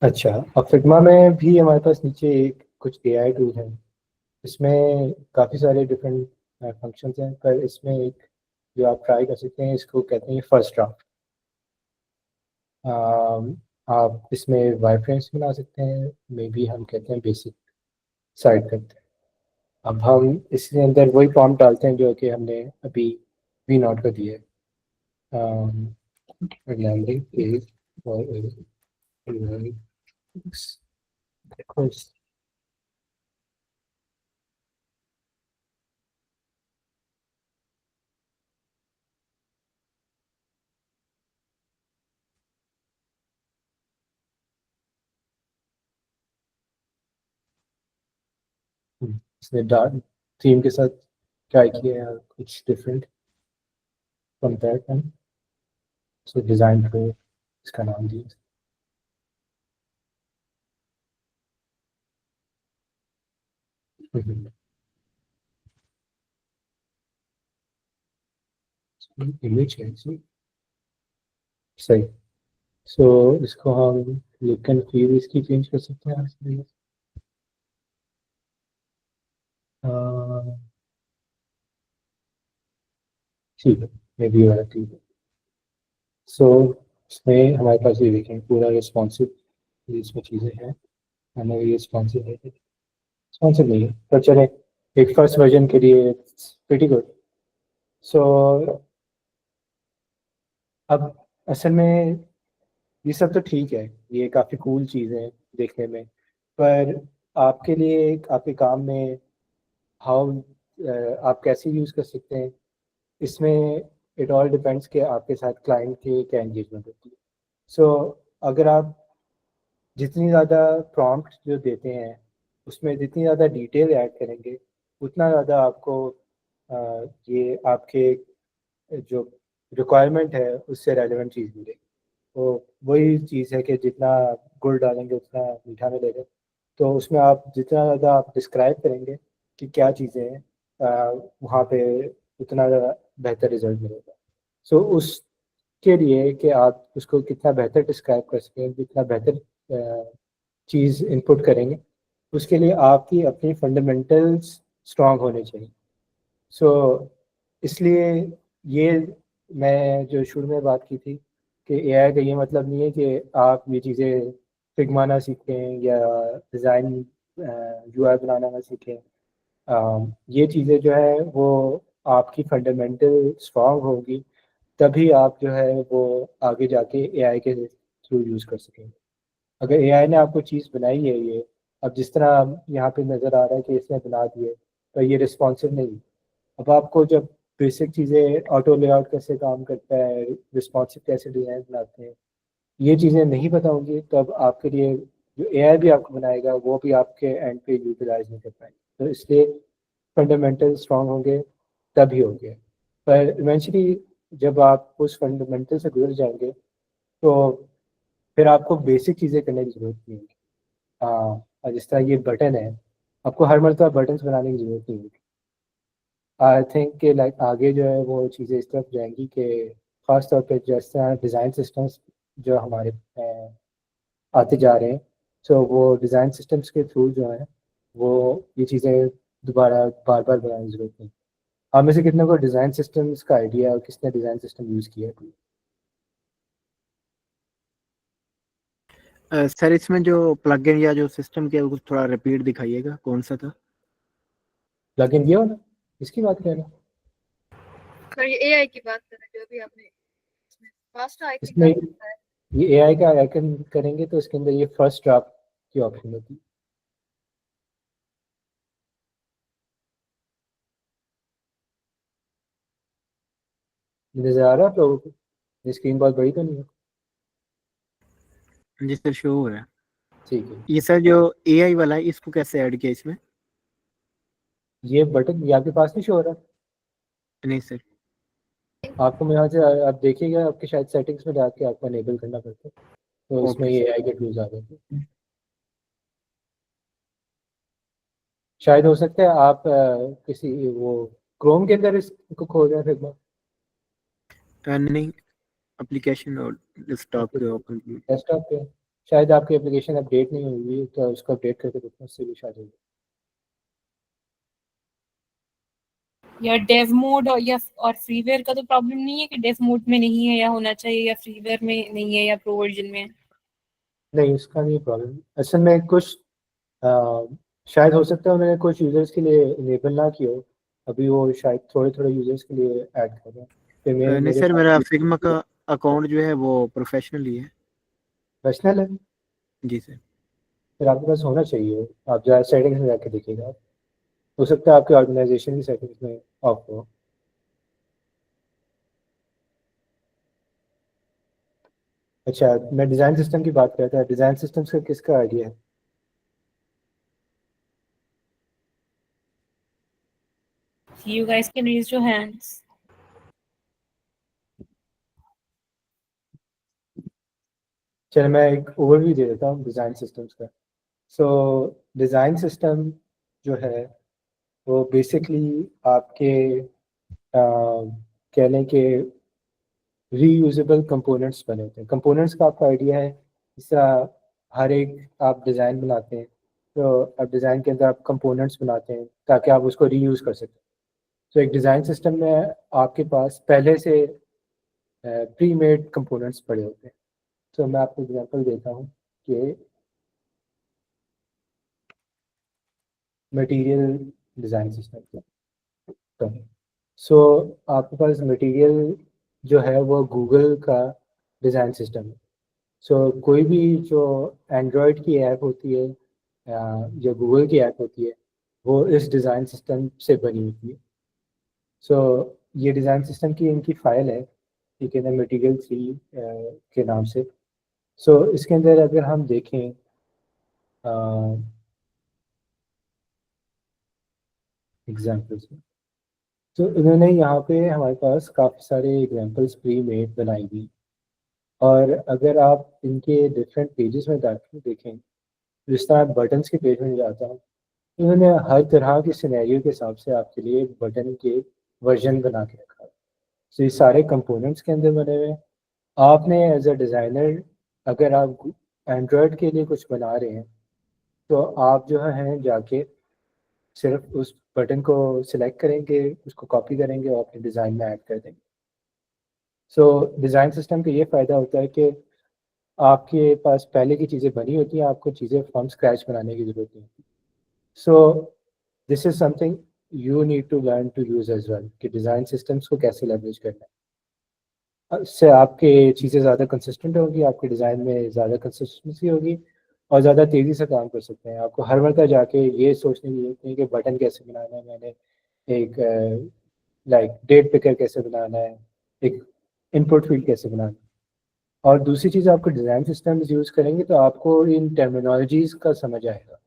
S2: अच्छा, अब फिग्मा में भी हमारे पास नीचे एक कुछ एआई टूल है, इसमें काफ़ी सारे डिफरेंट फंक्शंस हैं, पर इसमें एक जो आप ट्राई कर सकते हैं, इसको कहते हैं फर्स्ट ड्राफ्ट। आप इसमें वाईफ्रेम्स बना सकते हैं, मे बी हम कहते हैं बेसिक साइड करते हैं। अब हम इसके अंदर वही प्रॉम्प्ट डालते हैं जो कि हमने अभी वी नॉट का दिया है, लैंडिंग पेज और देखो इसने डार्क थीम के साथ ट्राई किया है कुछ डिफरेंट कंपेयर कर, सो डिज़ाइन को इसका नाम दिया। इमेज है इसमें। सही। सो इसको हम लुक एंड फील इसकी चेंज कर सकते हैं इसमें। ठीक है, मे बी वाला ठीक है। सो इसमें हमारे पास ये देखें पूरा रिस्पॉन्सिव इसमें चीज़ें हैं, हमें ये रिस्पॉन्सिव है, रिस्पॉन्सिव नहीं है, पर चले एक फर्स्ट वर्जन के लिए प्रीटी गुड। सो अब असल में ये सब तो ठीक है, ये काफ़ी कूल चीज़ है देखने में, पर आपके लिए आपके काम में हाउ आप कैसे यूज़ कर सकते हैं, इसमें इट ऑल डिपेंड्स कि आपके साथ क्लाइंट के क्या एंगेजमेंट होती है। सो अगर आप जितनी ज़्यादा प्रॉम्प्ट जो देते हैं उसमें जितनी ज़्यादा डिटेल ऐड करेंगे उतना ज़्यादा आपको ये आपके जो रिक्वायरमेंट है उससे रेलेवेंट चीज़ मिलेगी। तो वही चीज़ है कि जितना गुड़ डालेंगे उतना मीठा मिलेगा। तो उसमें आप जितना ज़्यादा आप डिस्क्राइब करेंगे कि क्या चीज़ें हैं वहाँ पे उतना ज़्यादा बेहतर रिजल्ट मिलेगा। सो उसके लिए कि आप उसको कितना बेहतर डिस्क्राइब कर सकें, जितना बेहतर चीज़ इनपुट करेंगे, उसके लिए आपकी अपनी फंडामेंटल्स स्ट्रांग होने चाहिए। सो इसलिए ये मैं जो शुरू में बात की थी कि एआई का ये मतलब नहीं है कि आप ये चीज़ें फिग्मा ना सीखें या डिज़ाइन यूआई बनाना ना सीखें। ये चीज़ें जो है वो आपकी फंडामेंटल स्ट्रांग होगी, तभी आप जो है वो आगे जाके एआई के थ्रू यूज़ कर सकेंगे। अगर एआई ने आपको चीज़ बनाई है ये, अब जिस तरह यहाँ पे नज़र आ रहा है कि इसने बना दिए, तो ये रिस्पॉन्सिव नहीं। अब आपको जब बेसिक चीज़ें ऑटो लेआउट कैसे काम करता है, रिस्पॉन्सिव कैसे डिज़ाइन बनाते हैं, ये चीज़ें नहीं पता होंगी, तब आपके लिए जो एआई भी आपको बनाएगा वो भी आपके एंड पे यूटिलाइज नहीं कर पाएंगे। तो इसलिए फंडामेंटल स्ट्रांग होंगे तभी होंगे। पर इवेंचुअली जब आप उस फंडामेंटल से गुजर जाएंगे तो फिर आपको बेसिक चीज़ें करने की ज़रूरत नहीं होगी। हाँ, और जिस तरह ये बटन है, आपको हर मरतबा बटन्स बनाने की ज़रूरत नहीं होगी। आई थिंक कि लाइक आगे जो है वो चीज़ें इस तरफ जाएंगी कि ख़ास तौर पे जिस तरह डिज़ाइन सिस्टम्स जो हमारे आते जा रहे हैं, सो वो डिज़ाइन सिस्टम्स के थ्रू जो है वो ये चीज़ें दोबारा बार बार बनाने की ज़रूरत नहीं। आप में से कितने को डिज़ाइन सिस्टम्स का आइडिया है और किसने डिज़ाइन सिस्टम यूज़ किया है?
S5: सर इसमें जो प्लगइन या जो सिस्टम के कुछ थोड़ा रिपीट दिखाइएगा, कौन सा था?
S2: प्लगइन ये हो ना, इसकी बात कर रहे हैं?
S4: सर ये एआई की बात कर रहे हैं जो अभी आपने फास्ट आई थिंक
S2: इसमें
S4: आपने बताया।
S2: ये एआई का आइकन करेंगे तो इसके अंदर ये फर्स्ट ड्राफ्ट की ऑप्शन होती है। नजर आ रहा है आप लोगों को? ये स्क्रीन बहुत बड़ी तो नहीं है?
S5: जी सर, शो हो रहा है।
S2: ठीक है।
S5: ये सर जो एआई वाला है इसको कैसे ऐड किया इसमें?
S2: ये बटन ये आपके पास नहीं शो हो रहा?
S5: नहीं सर।
S2: आपको मैं यहाँ से आप देखिएगा, आपके शायद सेटिंग्स में जाके आपको इनेबल करना पड़ता है, तो इसमें
S5: ओके
S2: ये
S5: सर।
S2: एआई के टूल्स आ जाते हैं। शायद हो सकता है आप किसी वो क्रोम के अंदर इसको खोल रहे हैं फिर
S5: नहीं, एप्लीकेशन और डेस्कटॉप पे ओपन किया।
S2: डेस्कटॉप पे शायद आपकी एप्लीकेशन अपडेट नहीं हुई है, तो उसको अपडेट करके देखो, उससे भी शायद होगी।
S1: या डेव मोड और फ्रीवेयर का तो प्रॉब्लम नहीं है कि डेव मोड में नहीं है या होना चाहिए, या फ्रीवेयर में नहीं है या प्रो वर्जन में है?
S2: नहीं, उसका नहीं प्रॉब्लम। असल में कुछ शायद हो सकता है उन्होंने कुछ यूजर्स के लिए इनेबल ना किया हो, अभी वो शायद थोड़े थोड़े यूजर्स के लिए ऐड कर रहे हैं। फिर
S5: नहीं
S2: मेरे
S5: सर, मेरा
S2: साथ
S5: फिग्मा का अकाउंट जो है वो प्रोफेशनल ही है।
S2: पर्सनल है,
S5: जी सर।
S2: फिर आपके पास होना चाहिए। आप जरा सेटिंग्स में जाके देखिएगा, हो सकता है आपके ऑर्गेनाइजेशन की सेटिंग्स में ऑफ हो। अच्छा, मैं डिज़ाइन सिस्टम की बात करता था। डिज़ाइन सिस्टम्स का किसका आइडिया है?
S1: You guys can raise your hands.
S2: चलो मैं एक ओवरव्यू दे देता हूँ डिज़ाइन सिस्टम्स का। सो डिज़ाइन सिस्टम जो है वो बेसिकली आपके कह लें कि रीयूजेबल कंपोनेंट्स बने होते हैं। कंपोनेंट्स का आपका आइडिया है, जिस तरह हर एक आप डिज़ाइन बनाते हैं, तो आप डिज़ाइन के अंदर आप कंपोनेंट्स बनाते हैं ताकि आप उसको रीयूज़ कर सकें। तो एक डिज़ाइन सिस्टम में आपके पास पहले से प्री मेड कंपोनेंट्स पड़े होते हैं। तो मैं आपको एग्जांपल देता हूँ कि मटेरियल डिज़ाइन सिस्टम। तो सो आपके पास मटेरियल जो है वो गूगल का डिज़ाइन सिस्टम है। सो कोई भी जो एंड्रॉयड की ऐप होती है या गूगल की ऐप होती है वो इस डिज़ाइन सिस्टम से बनी होती है। सो ये डिज़ाइन सिस्टम की इनकी फाइल है, ठीक है ना, मटेरियल 3 के नाम से। सो इसके अंदर अगर हम देखें एग्जाम्पल्स में, तो इन्होंने यहाँ पे हमारे पास काफ़ी सारे एग्जाम्पल्स प्री मेड बनाई हुई। और अगर आप इनके डिफरेंट पेजेस में जाके देखें, जिस तरह बटन्स के पेज में जाता हूँ, इन्होंने हर तरह के सिनेरियो के हिसाब से आपके लिए बटन के वर्जन बना के रखा है। तो ये सारे कंपोनेंट्स के अंदर बने हुए हैं। आपने एज अ डिज़ाइनर अगर आप एंड्रॉयड के लिए कुछ बना रहे हैं तो आप जो है जाके सिर्फ उस बटन को सिलेक्ट करेंगे, उसको कॉपी करेंगे और अपने डिज़ाइन में ऐड कर देंगे। सो डिज़ाइन सिस्टम का ये फ़ायदा होता है कि आपके पास पहले की चीज़ें बनी होती हैं, आपको चीज़ें फ्रॉम स्क्रैच बनाने की ज़रूरत नहीं होती। So this is something you need to learn to use as well कि डिज़ाइन सिस्टम्स को कैसे लेवरेज करना है। इससे आपके चीज़ें ज़्यादा कंसिस्टेंट होगी, आपके डिज़ाइन में ज़्यादा कंसिस्टेंसी होगी और ज़्यादा तेज़ी से काम कर सकते हैं। आपको हर मरतबा जाके ये सोचने की ज़रूरत नहीं कि बटन कैसे बनाना है, मैंने एक लाइक डेट पिकर कैसे बनाना है, एक इनपुट फील्ड कैसे बनाना है। और दूसरी चीज़, आपको डिज़ाइन सिस्टम यूज़ करेंगे तो आपको इन टर्मिनोलॉजीज़ का समझ आएगा।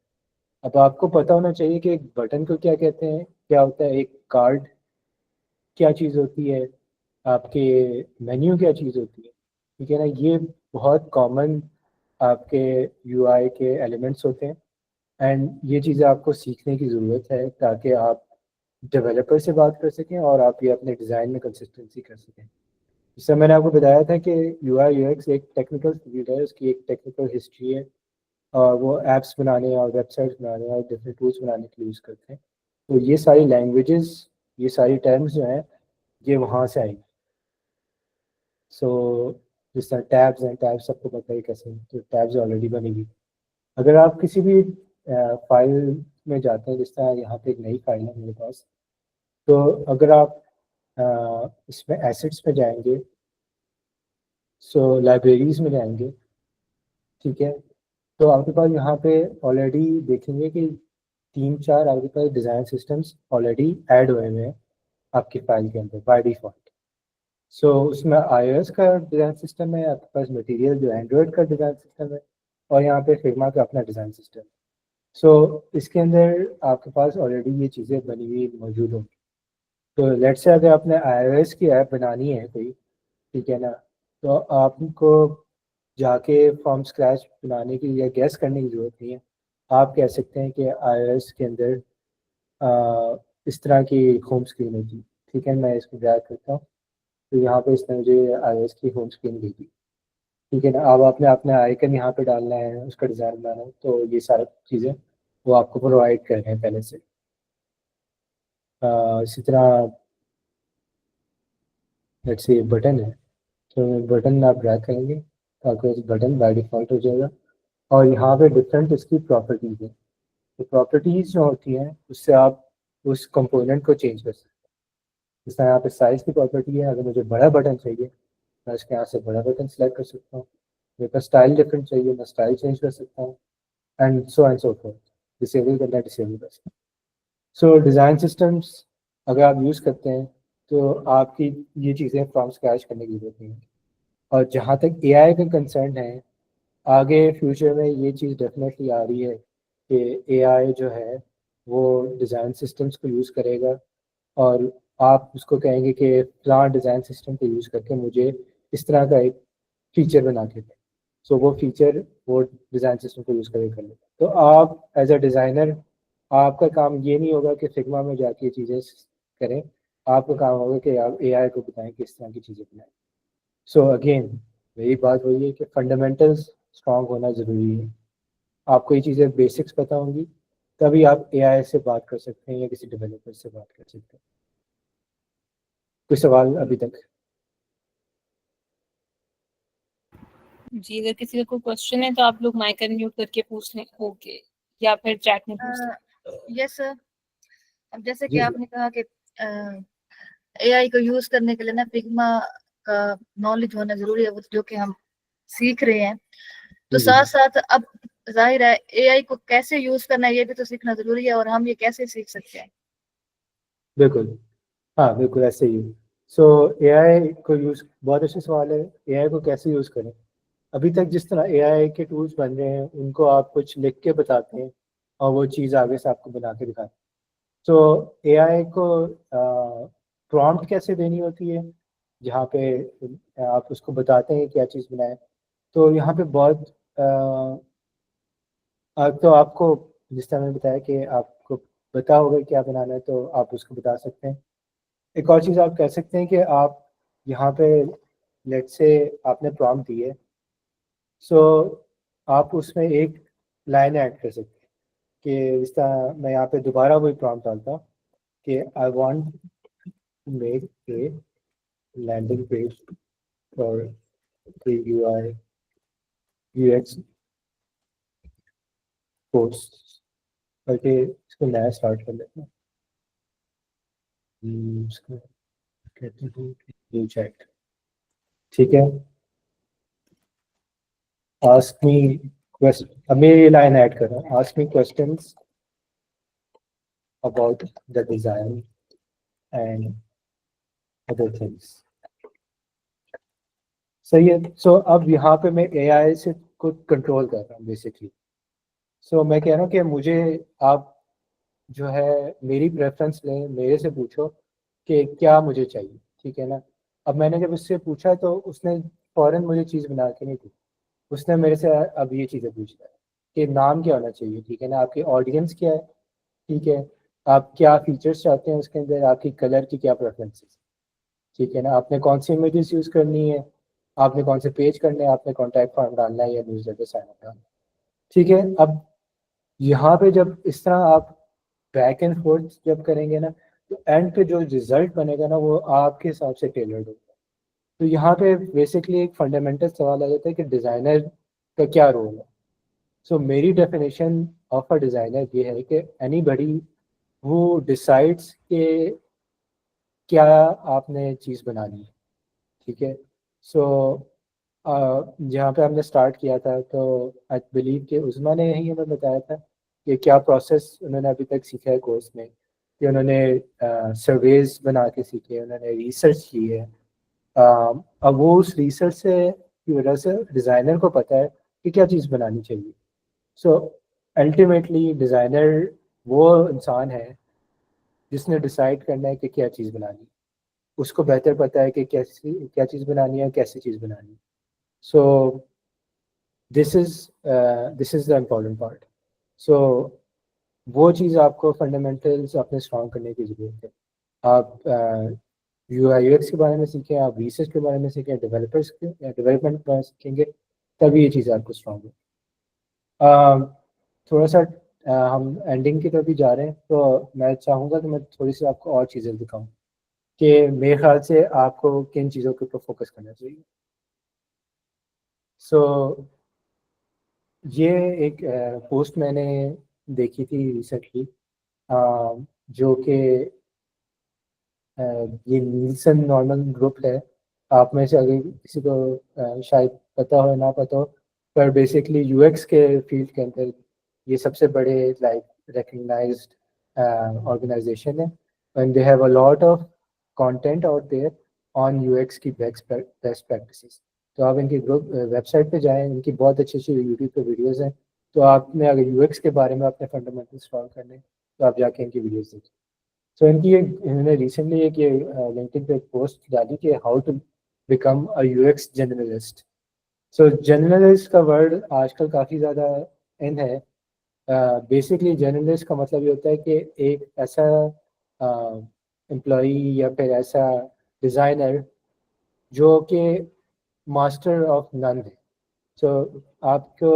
S2: अब आपको पता होना चाहिए कि एक बटन को क्या कहते हैं, क्या होता है एक कार्ड, क्या चीज़ होती है आपके मेन्यू, क्या चीज़ होती है, ठीक है ना। ये बहुत कॉमन आपके यूआई के एलिमेंट्स होते हैं एंड ये चीज़ें आपको सीखने की ज़रूरत है ताकि आप डेवलपर से बात कर सकें और आप ये अपने डिज़ाइन में कंसिस्टेंसी कर सकें। जैसे मैंने आपको बताया था कि यूआई यूएक्स एक टेक्निकल फील्ड है, उसकी एक टेक्निकल हिस्ट्री है और वो ऐप्स बनाने और वेबसाइट्स बनाने और डिफरेंट टूल्स बनाने के लिए यूज़ करते हैं। तो ये सारी लैंग्वेजेस, ये सारी टर्म्स जो हैं ये वहाँ से आएंगे। सो जिस तरह टैब्स हैं, टैब्स सबको पता है कैसे हैं, तो टैब्स ऑलरेडी बनी हुई। अगर आप किसी भी फाइल में जाते हैं, जिस तरह यहाँ पे एक नई फाइल है मेरे पास, तो अगर आप इसमें एसेट्स में जाएंगे, सो लाइब्रेरीज में जाएंगे, ठीक है, तो आपके पास यहाँ पे ऑलरेडी देखेंगे कि 3-4 आपके पास डिज़ाइन सिस्टम्स ऑलरेडी ऐड हुए हुए हैं आपकी फाइल के अंदर बाय डिफ़ॉल्ट। सो उसमें iOS का डिज़ाइन सिस्टम है, आपके पास मटेरियल जो एंड्रॉयड का डिज़ाइन सिस्टम है और यहाँ पे फिग्मा का अपना डिज़ाइन सिस्टम है। सो इसके अंदर आपके पास ऑलरेडी ये चीज़ें बनी हुई मौजूद होंगी। तो लेट्स से अगर आपने iOS की ऐप बनानी है कोई, ठीक है ना, तो आपको जाके फ्रॉम स्क्रैच बनाने की या गैस करने की ज़रूरत नहीं है। आप कह सकते हैं कि iOS के अंदर इस तरह की होम स्क्रीन होगी, ठीक है। मैं इसको ड्रैग करता हूँ तो यहाँ पे इसने मुझे iOS की होम स्क्रीन दी थी, ठीक है ना। अब आपने अपने आइकन यहाँ पे डालना है, उसका डिज़ाइन बनाना है, तो ये सारी चीज़ें वो आपको प्रोवाइड कर रहे हैं पहले से। इसी तरह लेट्स से बटन है, तो बटन आप ड्रैग करेंगे तो आपका बटन बाय डिफ़ॉल्ट हो जाएगा और यहाँ पे डिफरेंट इसकी प्रॉपर्टीज़ है। तो प्रॉपर्टीज़ जो होती हैं उससे आप उस कंपोनेंट को चेंज कर सकते हैं। जिस तरह यहाँ पे साइज़ की प्रॉपर्टी है, अगर मुझे बड़ा बटन चाहिए मैं इसके यहाँ से बड़ा बटन सेलेक्ट कर सकता हूँ। मेरे पास स्टाइल डिफरेंट चाहिए, मैं स्टाइल चेंज कर सकता हूँ एंड सो फोर्थ। डिसेबल करना है, डिसेबल कर सकता हूँ। सो डिज़ाइन सिस्टम्स अगर आप यूज़ करते हैं तो आपकी ये चीज़ें फ्रॉम स्क्रैच करने की जरूरत नहीं है। और जहाँ तक एआई का कंसर्न है, आगे फ्यूचर में ये चीज़ डेफिनेटली आ रही है कि एआई जो है वो डिज़ाइन सिस्टम्स को यूज़ करेगा और आप उसको कहेंगे कि फ़लाँ डिज़ाइन सिस्टम को यूज़ करके मुझे इस तरह का एक फ़ीचर बना के दें। सो वो फ़ीचर वो डिज़ाइन सिस्टम को यूज़ करके कर लेगा। तो आप एज अ डिज़ाइनर, आपका काम ये नहीं होगा कि फिग्मा में जाके चीज़ें करें, आपका काम होगा कि आप एआई को बताएं कि इस तरह की चीज़ें बनाएं। सो अगेन वही बात वही है कि फंडामेंटल्स स्ट्रॉन्ग होना ज़रूरी है। आपको ये चीज़ें बेसिक्स पता होंगी तभी आप एआई से बात कर सकते हैं या किसी डेवलपर से बात कर सकते हैं। कोई सवाल अभी तक?
S1: जी, अगर किसी का कोई क्वेश्चन है तो आप लोग माइक अनम्यूट करके पूछ लें, ओके, या फिर चैट में पूछ लें।
S4: यस सर, अब जैसे कि
S2: जी
S4: आपने कहा कि एआई को यूज करने के लिए ना फिग्मा का नॉलेज होना जरूरी है, वो जो कि हम सीख रहे हैं, तो
S2: जी,
S4: साथ साथ अब जाहिर है एआई को कैसे यूज करना है ये भी तो सीखना जरूरी है, और हम ये कैसे सीख सकते हैं।
S2: बिल्कुल। हाँ, बिल्कुल ऐसे ही। सो एआई को यूज़, बहुत अच्छा सवाल है, एआई को कैसे यूज़ करें। अभी तक जिस तरह एआई के टूल्स बन रहे हैं उनको आप कुछ लिख के बताते हैं और वो चीज़ आगे से आपको बना के दिखाते हैं। तो एआई को प्रॉम्प्ट कैसे देनी होती है, जहाँ पे आप उसको बताते हैं क्या चीज़ बनाए। तो यहाँ पे बहुत तो आपको, जिस तरह मैंने बताया कि आपको पता होगा क्या बनाना है तो आप उसको बता सकते हैं। एक और चीज़ आप कह सकते हैं कि आप यहाँ पे, लेट से आपने प्रॉम्प्ट दी है, सो आप उसमें एक लाइन ऐड कर सकते हैं कि इस तरह मैं यहाँ पे दोबारा वही प्रॉम्प्ट डालता हूँ कि I want to make a landing page for the UI UX course करके इसको नया स्टार्ट कर लेते हैं। इसको कहते हैं न्यू चैट। ठीक है, आस्क मी क्वेश्चन, अब मैं ये लाइन ऐड कर रहा हूँ, ask me questions about the design and other things. सही है। सो अब यहाँ पे मैं एआई से खुद कंट्रोल कर रहा हूँ बेसिकली। सो मैं कह रहा हूँ कि मुझे, आप जो है मेरी प्रेफरेंस लें, मेरे से पूछो कि क्या मुझे चाहिए। ठीक है ना। अब मैंने जब उससे पूछा तो उसने फौरन मुझे चीज़ बना के नहीं दी। उसने मेरे से अब ये चीज़ें पूछा है कि नाम क्या होना चाहिए। ठीक है ना, आपकी ऑडियंस क्या है। ठीक है, आप क्या फीचर्स चाहते हैं उसके अंदर, आपकी कलर की क्या प्रेफरेंसेस। ठीक है ना, आपने कौन सी इमेजेस यूज़ करनी है, आपने कौन से पेज करने हैं, आपने कॉन्टैक्ट फॉर्म डालना है या न्यूज़ लेटर साइन अप डालना है। ठीक है, अब यहाँ पे जब इस तरह आप बैक एंड फोर्थ जब करेंगे ना, तो एंड पे जो रिजल्ट बनेगा ना वो आपके हिसाब से टेलर्ड होगा। तो यहाँ पे बेसिकली एक फंडामेंटल सवाल आ जाता है कि डिज़ाइनर का क्या रोल है। सो मेरी डेफिनेशन ऑफ अ डिज़ाइनर ये है कि एनीबडी वो डिसाइड्स कि क्या आपने चीज़ बनानी है। ठीक है। सो जहाँ पे हमने स्टार्ट किया था तो आई बिलीव कि उस्मा ने यही हमें बताया था कि क्या प्रोसेस उन्होंने अभी तक सीखा है कोर्स में, कि उन्होंने सर्वेज बना के सीखे, उन्होंने रिसर्च की है। अब वो उस रिसर्च से की वजह से डिज़ाइनर को पता है कि क्या चीज़ बनानी चाहिए। सो अल्टीमेटली डिज़ाइनर वो इंसान है जिसने डिसाइड करना है कि क्या चीज़ बनानी है। उसको बेहतर पता है कि कैसी क्या चीज़ बनानी है, कैसी चीज़ बनानी है। So this is the important part. So वो चीज़ आपको फंडामेंटल्स अपने स्ट्रॉन्ग करने की ज़रूरत है। आप यू आई यूएक्स के बारे में सीखें, आप रिसर्च के बारे में सीखें, डेवलपर्स के डेवलपमेंट के बारे में सीखेंगे, तभी ये चीज़ आपको स्ट्रॉन्ग है। थोड़ा सा हम एंडिंग की तरफ ही जा रहे हैं, तो मैं चाहूँगा कि मैं थोड़ी सी आपको और चीज़ें दिखाऊं कि मेरे ख्याल से आपको किन चीज़ों के ऊपर फोकस करना चाहिए। सो ये एक पोस्ट मैंने देखी थी रिसेंटली, जो कि ये नीलसन नॉर्मन ग्रुप है। आप में से अगर किसी को शायद पता हो ना पता हो, पर बेसिकली यूएक्स के फील्ड के अंदर ये सबसे बड़े लाइक रिकग्नाइज्ड ऑर्गेनाइजेशन है, and they have a lot of content out there on UX की बेस्ट प्रैक्टिसेस। तो आप इनकी ग्रुप वेबसाइट पे जाएं, इनकी बहुत अच्छी अच्छी यूट्यूब पे वीडियोस हैं। तो आपने अगर यूएक्स के बारे में अपने फंडामेंटल सॉल्व करने, तो आप जाके इनकी वीडियोस देखें। सो इनकी एक, इन्होंने रिसेंटली एक ये लिंक्डइन पे एक पोस्ट डाली कि how to become a UX journalist. So journalist का वर्ड आजकल काफ़ी ज़्यादा इन है। बेसिकली जर्नलिस्ट का मतलब ये होता है कि एक ऐसा एम्प्लॉई या फिर ऐसा डिज़ाइनर जो कि मास्टर ऑफ नन है। सो आपको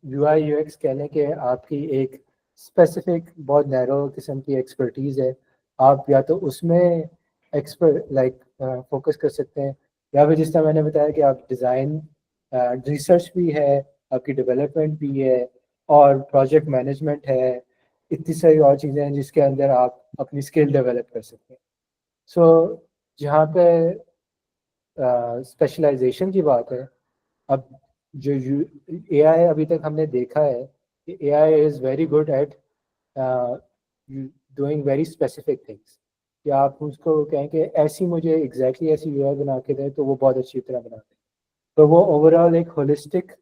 S2: यू आई यू एक्स कह लें कि आपकी एक स्पेसिफिक बहुत नैरो किस्म की एक्सपर्टीज़ है। आप या तो उसमें एक्सपर्ट लाइक फोकस कर सकते हैं, या फिर जिस तरह मैंने बताया कि आप डिज़ाइन रिसर्च भी है, आपकी डेवलपमेंट भी है, और प्रोजेक्ट मैनेजमेंट है। इतनी सारी और चीज़ें हैं जिसके अंदर आप अपनी स्किल डेवलप कर सकते हैं। सो जहाँ पे स्पेशलाइजेशन की बात है, अब जो AI अभी तक हमने देखा है कि AI is very good at doing very specific things, कि आप उसको कहें कि ऐसी मुझे एग्जैक्टली ऐसी UI बना के दें तो वो बहुत अच्छी तरह बना दें। तो वो ओवरऑल एक होलिस्टिक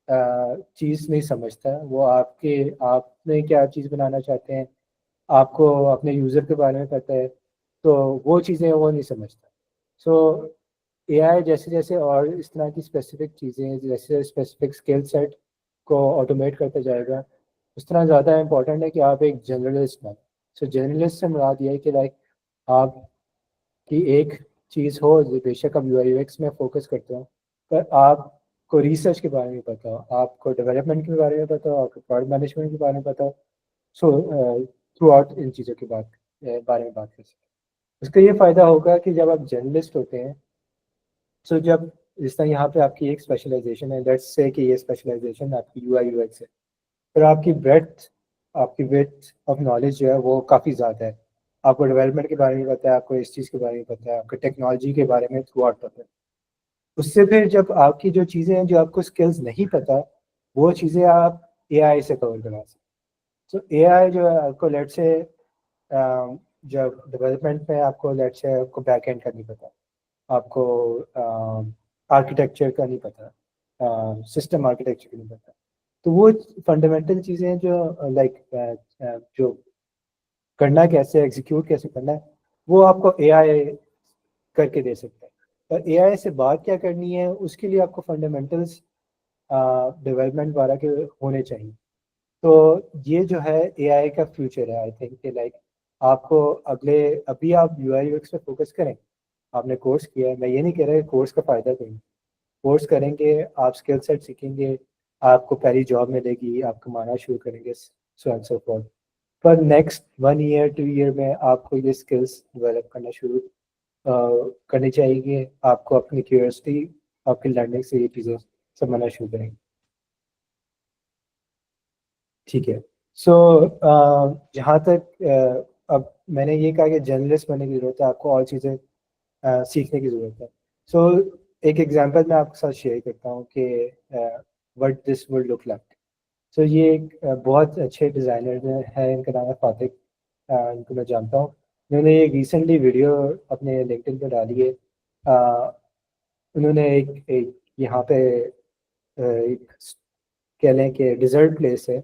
S2: चीज़ नहीं समझता, वो आपने क्या चीज़ बनाना चाहते हैं, आपको अपने यूज़र के बारे में पता है, तो वो चीज़ें वो नहीं समझता। सो AI जैसे जैसे और इस तरह की स्पेसिफिक चीज़ें, जैसे स्पेसिफिक स्किल सेट को ऑटोमेट करता जाएगा, उस तरह ज़्यादा इम्पोर्टेंट है कि आप एक जनरलिस्ट बने। सो जनरलिस्ट से मुराद ये है कि लाइक आपकी एक चीज़ हो, बेशक आप UI UX में फोकस करते हो, पर आपको रिसर्च के बारे में पता हो, आपको डेवलपमेंट के बारे में पता हो, आपको प्रोडक्ट मैनेजमेंट के बारे में पता हो। सो थ्रू आउट इन चीज़ों के बारे में बात कर सकते हैं। उसका ये फ़ायदा होगा कि जब आप जर्नलिस्ट होते हैं, सो जब जिस तरह यहाँ पे आपकी एक स्पेशलाइजेशन है, लेट्स से कि ये स्पेशलाइजेशन आपकी UI UX है, फिर आपकी ब्रेड्थ, आपकी विड्थ ऑफ नॉलेज जो है वो काफ़ी ज़्यादा है। आपको डेवलपमेंट के बारे में पता है, आपको इस चीज़ के बारे में पता है, आपको टेक्नोलॉजी के बारे में थ्रू आउट पता है। उससे फिर जब आपकी जो चीज़ें हैं जो आपको स्किल्स नहीं पता, वो चीज़ें आप AI से कवर करा सकते। सो AI जो है आपको लेट से जब डेवलपमेंट में आपको लेट से आपको बैक एंड का नहीं पता, आपको आर्किटेक्चर का नहीं पता, सिस्टम आर्किटेक्चर का नहीं पता, तो वो फंडामेंटल चीज़ें हैं जो लाइक जो करना कैसे, एग्जीक्यूट कैसे करना है, वो आपको AI करके दे सकता है। पर AI से बात क्या करनी है, उसके लिए आपको फंडामेंटल्स डेवलपमेंट वाला के होने चाहिए। तो ये जो है AI का फ्यूचर है, आई थिंक कि लाइक आपको अभी आप UI UX पे फोकस करें, आपने कोर्स किया है, मैं ये नहीं कह रहा कि कोर्स का फ़ायदा करें, कोर्स करेंगे, आप स्किल सेट सीखेंगे, आपको पहली जॉब मिलेगी, आप कमाना शुरू करेंगे, सो एंड सो फॉर्थ। पर नेक्स्ट 1 ईयर 2 ईयर में आपको ये स्किल्स डेवलप करना शुरू करनी चाहिए, आपको अपनी क्यूरियोसिटी, आपकी लर्निंग से ये चीज़ें समझना शुरू करेंगे। ठीक है। सो जहाँ तक अब मैंने ये कहा कि जर्नलिस्ट बनने की ज़रूरत है, आपको और चीज़ें सीखने की ज़रूरत है। सो एक एग्जांपल मैं आपके साथ शेयर करता हूँ कि what this would look like. So ये एक बहुत अच्छे डिज़ाइनर हैं, इनका नाम है फातिक, इनको मैं जानता हूँ। उन्होंने एक रिसेंटली वीडियो अपने लिंक्डइन पर डाली है। उन्होंने एक यहाँ पे एक कह लें कि डिज़र्ट प्लेस है,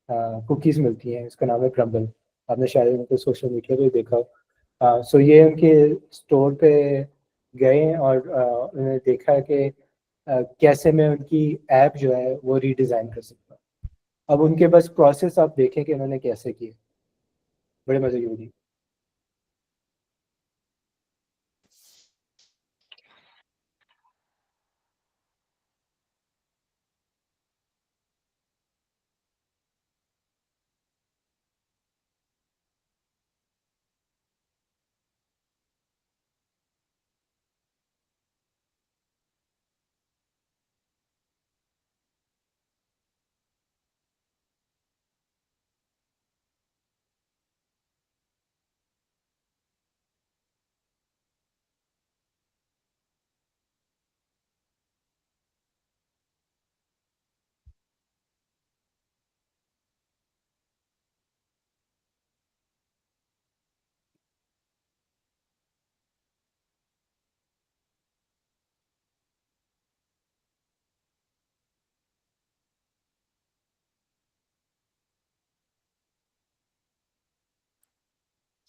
S2: कुकीज़ मिलती हैं, इसका नाम है क्रम्बल। आपने शायद उनको सोशल मीडिया पे देखा हो। सो ये उनके स्टोर पे गए और उन्होंने देखा कि कैसे मैं उनकी ऐप जो है वो रीडिज़ाइन कर सकता हूँ। अब उनके बस प्रोसेस आप देखें कि उन्होंने कैसे किए, बड़े मज़े की वीडियो।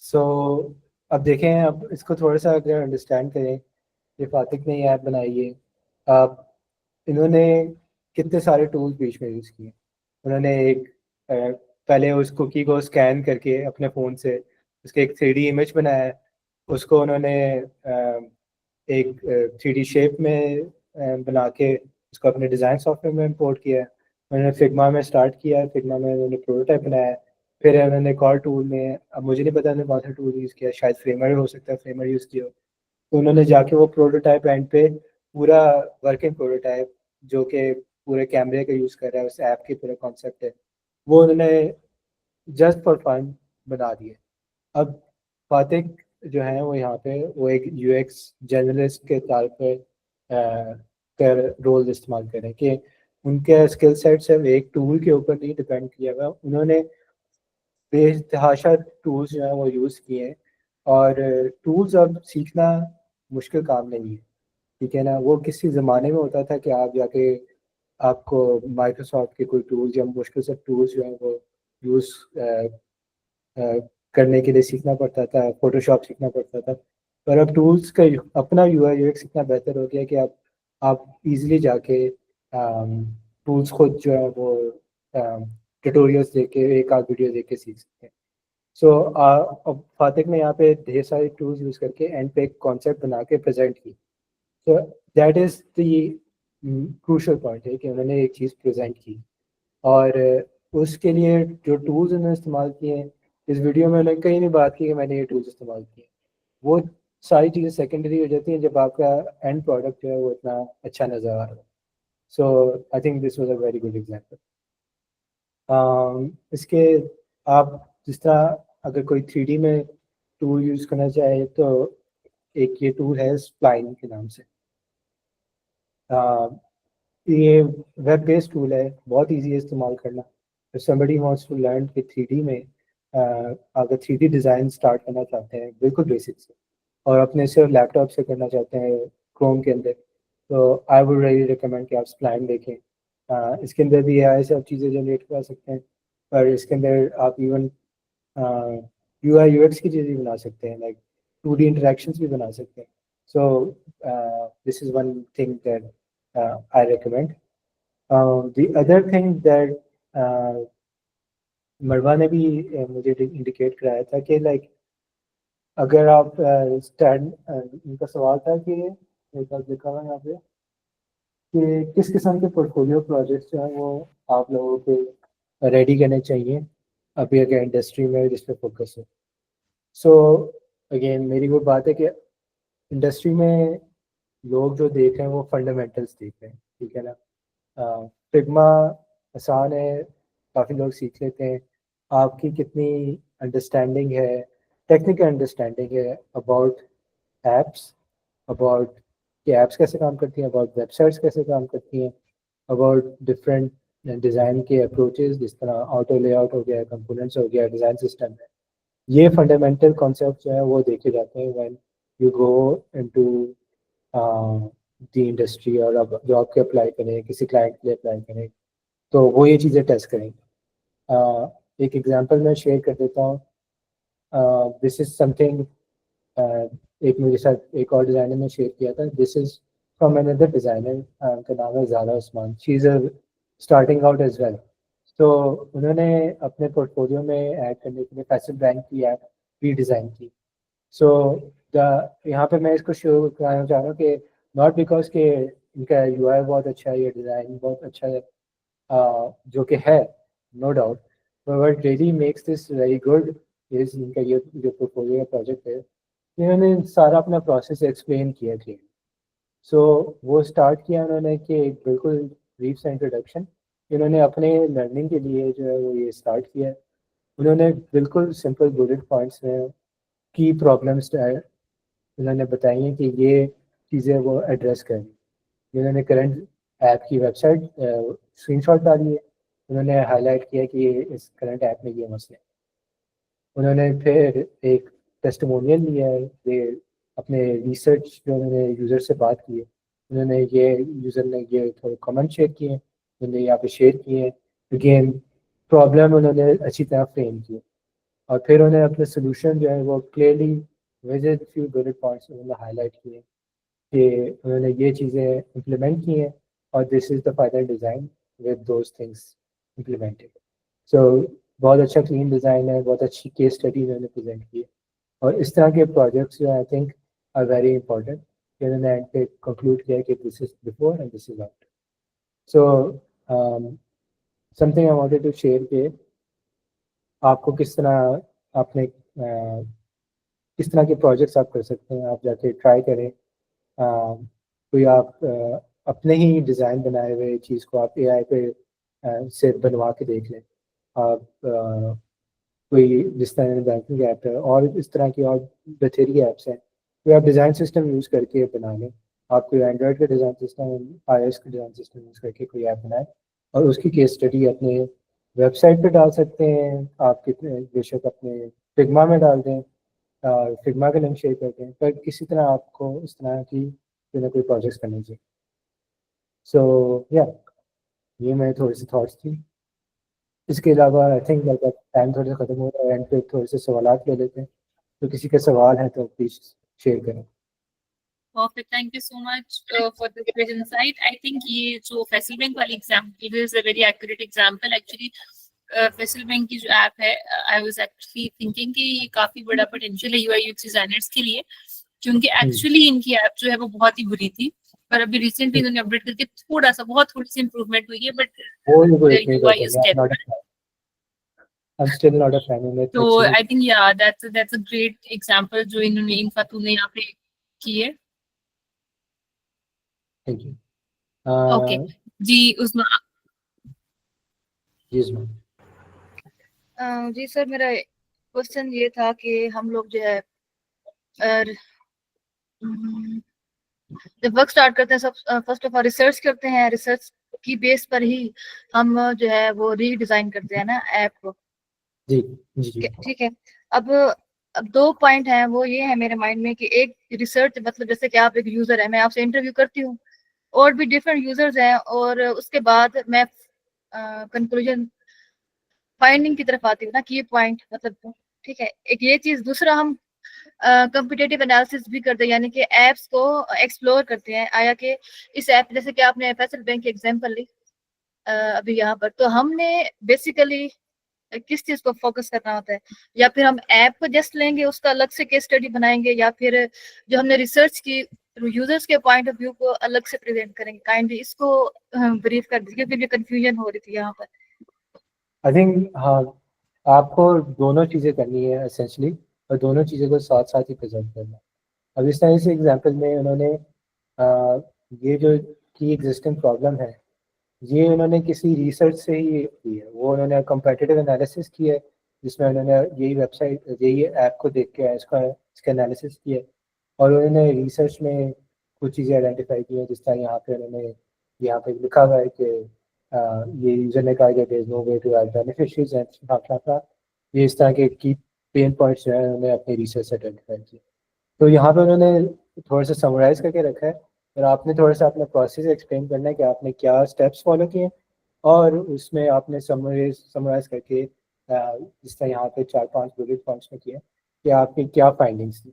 S2: सो अब देखें, अब इसको थोड़ा सा अगर अंडरस्टैंड करें, ये फातिक ने ये ऐप बनाई है। अब इन्होंने कितने सारे टूल्स बीच में यूज़ किए। उन्होंने पहले उस कुकी को स्कैन करके अपने फ़ोन से उसके एक 3D इमेज बनाया है। उसको उन्होंने एक 3D शेप में बना के उसको अपने डिज़ाइन सॉफ्टवेयर में इंपोर्ट किया है। उन्होंने फिग्मा में स्टार्ट किया है, फिग्मा में उन्होंने प्रोटोटाइप बनाया है। फिर उन्होंने एक और टूल में, अब मुझे नहीं पता उन्होंने कौन सा टूल यूज़ किया, शायद फ्रेमर हो सकता है, फ्रेमर यूज़ किया हो। तो उन्होंने जाके वो प्रोटोटाइप एंड पे पूरा वर्किंग प्रोटोटाइप जो कि पूरे कैमरे का यूज़ कर रहा है, उस ऐप के पूरा कॉन्सेप्ट है, वो उन्होंने जस्ट फॉर फन बना दिए। अब फातिक जो है वो यहाँ पे वो एक UX जर्नलिस्ट के तौर पे कर रोल इस्तेमाल करें कि उनके स्किल सेट सिर्फ एक टूल के ऊपर नहीं डिपेंड किया हुआ, उन्होंने बेतहाशा टूल्स जो है वो यूज़ किए हैं। और टूल्स अब सीखना मुश्किल काम नहीं है, ठीक है ना। वो किसी ज़माने में होता था कि आप जाके आपको माइक्रोसॉफ्ट के कोई टूल्स या मुश्किल से टूल्स जो है वो यूज़ करने के लिए सीखना पड़ता था, फोटोशॉप सीखना पड़ता था। पर अब टूल्स का अपना यूआई यूएक्स इतना बेहतर हो गया कि आप इजीली जाके टूल्स खुद जो है वो ट्यूटोरियल्स देख के एक आध वीडियो देख के सीख सकते हैं। सो अब फातिक ने यहाँ पे ढेर सारे टूल्स यूज़ करके एंड पे एक कॉन्सेप्ट बना के प्रेजेंट की। So that is the crucial point है कि उन्होंने एक चीज़ प्रेजेंट की, और उसके लिए जो टूल्स उन्होंने इस्तेमाल किए हैं, इस वीडियो में उन्होंने कहीं नहीं बात की कि मैंने ये टूल्स इस्तेमाल किए। वो सारी चीज़ें सेकेंडरी हो जाती हैं जब आपका एंड प्रोडक्ट जो है वो इतना अच्छा नज़र आ रहा है। So I think this was a very good example. इसके आप जिस तरह अगर कोई 3D में टूल यूज़ करना चाहे तो एक ये टूल है स्प्लाइन के नाम से। ये वेब बेस्ड टूल है, बहुत इजी है इस्तेमाल करना। if somebody wants to learn कि 3D में अगर 3D डिज़ाइन स्टार्ट करना चाहते हैं बिल्कुल बेसिक से, और अपने सिर्फ लैपटॉप से करना चाहते हैं क्रोम के अंदर, तो आई वुड रियली रिकमेंड कि आप स्प्लाइन देखें। इसके अंदर भी AI सब चीज़ें जनरेट कर सकते हैं, पर इसके अंदर आप इवन UI UX की चीज़ें भी बना सकते हैं, लाइक 2D इंटरेक्शंस भी बना सकते हैं। सो this is one thing that I recommend. The other thing that मरवा ने भी मुझे इंडिकेट कराया था कि लाइक अगर आप स्टैंड उनका सवाल था कि एक बार लिखा हुआ है यहाँ पे कि किस किस्म के पोर्टफोलियो प्रोजेक्ट्स जो हैं वो आप लोगों को रेडी करने चाहिए अभी अगर इंडस्ट्री में जिस पे फोकस है। सो अगेन मेरी वो बात है कि इंडस्ट्री में लोग जो देख रहे हैं वो फंडामेंटल्स देख रहे हैं, ठीक है ना। फिग्मा आसान है, काफ़ी लोग सीख लेते हैं। आपकी कितनी अंडरस्टैंडिंग है, टेक्निकल अंडरस्टैंडिंग है अबाउट एप्स, अबाउट कि एप्स कैसे काम करती हैं, अबाउट वेबसाइट्स कैसे काम करती हैं, अबाउट डिफरेंट डिज़ाइन के अप्रोचेस, जिस तरह ऑटो लेआउट हो गया, कंपोनेंट्स हो गया, डिज़ाइन सिस्टम है। ये फंडामेंटल कॉन्सेप्ट जो है वो देखे जाते हैं when you go into the industry, और अब जॉब के अप्लाई करें, किसी क्लाइंट के लिए अप्लाई करें, तो वो ये चीज़ें टेस्ट करेंगे। एक एग्जांपल मैं शेयर कर देता हूँ। दिस इज़ समथिंग एक मेरे साथ एक और डिज़ाइनर ने शेयर किया था। This is from another designer, का नाम है Zara Usman. She is starting out as well. तो उन्होंने अपने पोर्टफोलियो में ऐड करने के लिए फैशन ब्रांड की ऐप भी डिज़ाइन की। सो यहाँ पे मैं इसको शो कराना चाह रहा हूँ कि नॉट बिकॉज के इनका यूआई बहुत अच्छा है या डिज़ाइन बहुत अच्छा है, जो कि है no doubt, but really makes this very good is इनका ये जो पोर्टफोलियो प्रोजेक्ट है, इन्होंने सारा अपना प्रोसेस एक्सप्लेन किया क्लियर। सो वो स्टार्ट किया उन्होंने कि एक बिल्कुल ब्रीफ सा इंट्रोडक्शन इन्होंने अपने लर्निंग के लिए जो है वो ये स्टार्ट किया है। उन्होंने बिल्कुल सिंपल बुलेट पॉइंट्स में की प्रॉब्लम्स उन्होंने बताई हैं कि ये चीज़ें वो एड्रेस करें। उन्होंने करंट ऐप की वेबसाइट स्क्रीनशॉट डाली है, उन्होंने हाईलाइट किया कि इस करंट ऐप में ये मसले। उन्होंने फिर एक टेस्टिमोनियल लिया है, ये अपने रिसर्च जो उन्होंने यूज़र से बात की है, उन्होंने ये यूज़र ने ये थोड़े कमेंट शेयर किए हैं, उन्होंने यहाँ पे शेयर किए हैं। अगेन प्रॉब्लम उन्होंने अच्छी तरह फ्रेम की, और फिर उन्हें अपने सोल्यूशन जो है वो clearly with few bullet points उन्होंने हाईलाइट किए कि उन्होंने ये चीज़ें इम्प्लीमेंट की हैं, और this is the final design with those things implemented. So बहुत अच्छा क्लीन डिज़ाइन है, बहुत अच्छी केस स्टडी उन्होंने प्रेजेंट की है। और इस तरह के प्रोजेक्ट्स जो I think are very important, उन्होंने एंड पे कंक्लूड किया कि this is before and this is after. So something I wanted to share के आपको किस तरह आपने किस तरह के प्रोजेक्ट्स आप कर सकते हैं, आप जाके ट्राई करें। कोई आप अपने ही डिज़ाइन बनाए हुए चीज़ को आप AI पे से बनवा के देख लें। आप कोई जिस तरह बैंकिंग ऐप है और इस तरह की और बथेरी ऐप्स हैं, कोई आप डिज़ाइन सिस्टम यूज़ करके बना लें। आप कोई एंड्रॉयड का डिज़ाइन सिस्टम, iOS का डिज़ाइन सिस्टम यूज़ करके कोई ऐप बनाए और उसकी केस स्टडी अपने वेबसाइट पे डाल सकते हैं। आप कितने बेशक अपने फिग्मा में डाल दें, फिग्मा का लिंक शेयर करते हैं, पर किसी तरह आपको इस तरह की कोई ना कोई प्रोजेक्ट्स करनी चाहिए। सो या ये मेरे थोड़ी सी थॉट्स थी। इसके अलावा आई थिंक टाइम थोड़ा सा ख़त्म हो रहा है, एंड पे थोड़े से सवाल ले लेते हैं, तो किसी के सवाल हैं तो प्लीज़ शेयर करें।
S1: Perfect. Thank you so much for the great insight. I think ये जो Faisal Bank वाली example is a very accurate example. Actually, Faisal Bank की जो app है, I was actually thinking कि ये काफी बड़ा potential है UI UX designers के लिए, क्योंकि actually इनकी app जो है वो बहुत ही बुरी थी, पर अभी recently इन्होंने अपडेट करके थोड़ी सी improvement हुई है, but the UI is terrible.
S2: I'm still not a fan of it.
S1: So I think yeah, that's a great example जो इन्होंने इन फातू ने यहाँ पे की है.
S2: Thank you.
S1: Okay. जी उसमें
S4: जी सर, मेरा क्वेश्चन ये था कि हम लोग जो है जब वर्क स्टार्ट करते हैं, सब फर्स्ट ऑफ ऑल रिसर्च करते हैं, रिसर्च की बेस पर ही हम जो है वो रीडिजाइन करते हैं ना ऐप को।
S2: जी जी
S4: ठीक है। अब दो पॉइंट हैं, वो ये है मेरे माइंड में कि एक रिसर्च, मतलब जैसे कि आप एक यूजर है, मैं आपसे इंटरव्यू करती हूँ, और भी डिफरेंट यूजर्स हैं, और उसके बाद मैं कंक्लूजन फाइंडिंग की तरफ आती हूँ ना कि ये पॉइंट मतलब ठीक है। एक ये चीज, दूसरा हम कंपिटेटिव एनालिसिस भी करते हैं, यानी कि एप्स को एक्सप्लोर करते हैं, आया कि इस ऐप, जैसे कि आपने फैसल बैंक की एग्जांपल ली अभी यहाँ पर, तो हमने बेसिकली किस चीज को फोकस करना होता है, या फिर हम ऐप को जस्ट लेंगे, उसका अलग से केस स्टडी बनाएंगे, या फिर जो हमने रिसर्च की यूजर्स के पॉइंट ऑफ व्यू को अलग से प्रेजेंट करेंगे। काइंडली इसको ब्रीफ कर दीजिए, क्योंकि कंफ्यूजन हो रही थी यहाँ पर।
S2: आई थिंक हाँ, आपको दोनों चीज़ें करनी है एसेंशली, और दोनों चीज़ों को साथ साथ ही प्रेजेंट करना है। अब इस तरह से एग्जांपल में उन्होंने ये जो की एग्जिस्टिंग प्रॉब्लम है, ये उन्होंने किसी रिसर्च से ही की है। वो उन्होंने कंपेटिटिव एनालिसिस की है, जिसमें उन्होंने यही वेबसाइट, यही ऐप को देख के इसका एनालिसिस किया है, और उन्होंने रिसर्च में कुछ चीज़ें आइडेंटिफाई की हैं। जिस तरह यहाँ पे उन्होंने यहाँ पे लिखा हुआ है कि ये यूजर ने कहा कि there is no way to add beneficiaries and ये इस तरह के की पेन पॉइंट्स जो है उन्होंने अपनी रिसर्च से आइडेंटिफाई किए। तो यहाँ पे उन्होंने थोड़ा सा समराइज करके रखा है, और आपने थोड़ा सा अपना प्रोसेस एक्सप्लेन करना है कि आपने क्या स्टेप्स फॉलो किए, और उसमें आपने समराइज करके जिस तरह यहाँ पे 4-5 बुलेट पॉइंट्स में किए कि आपकी क्या फाइंडिंग्स थी।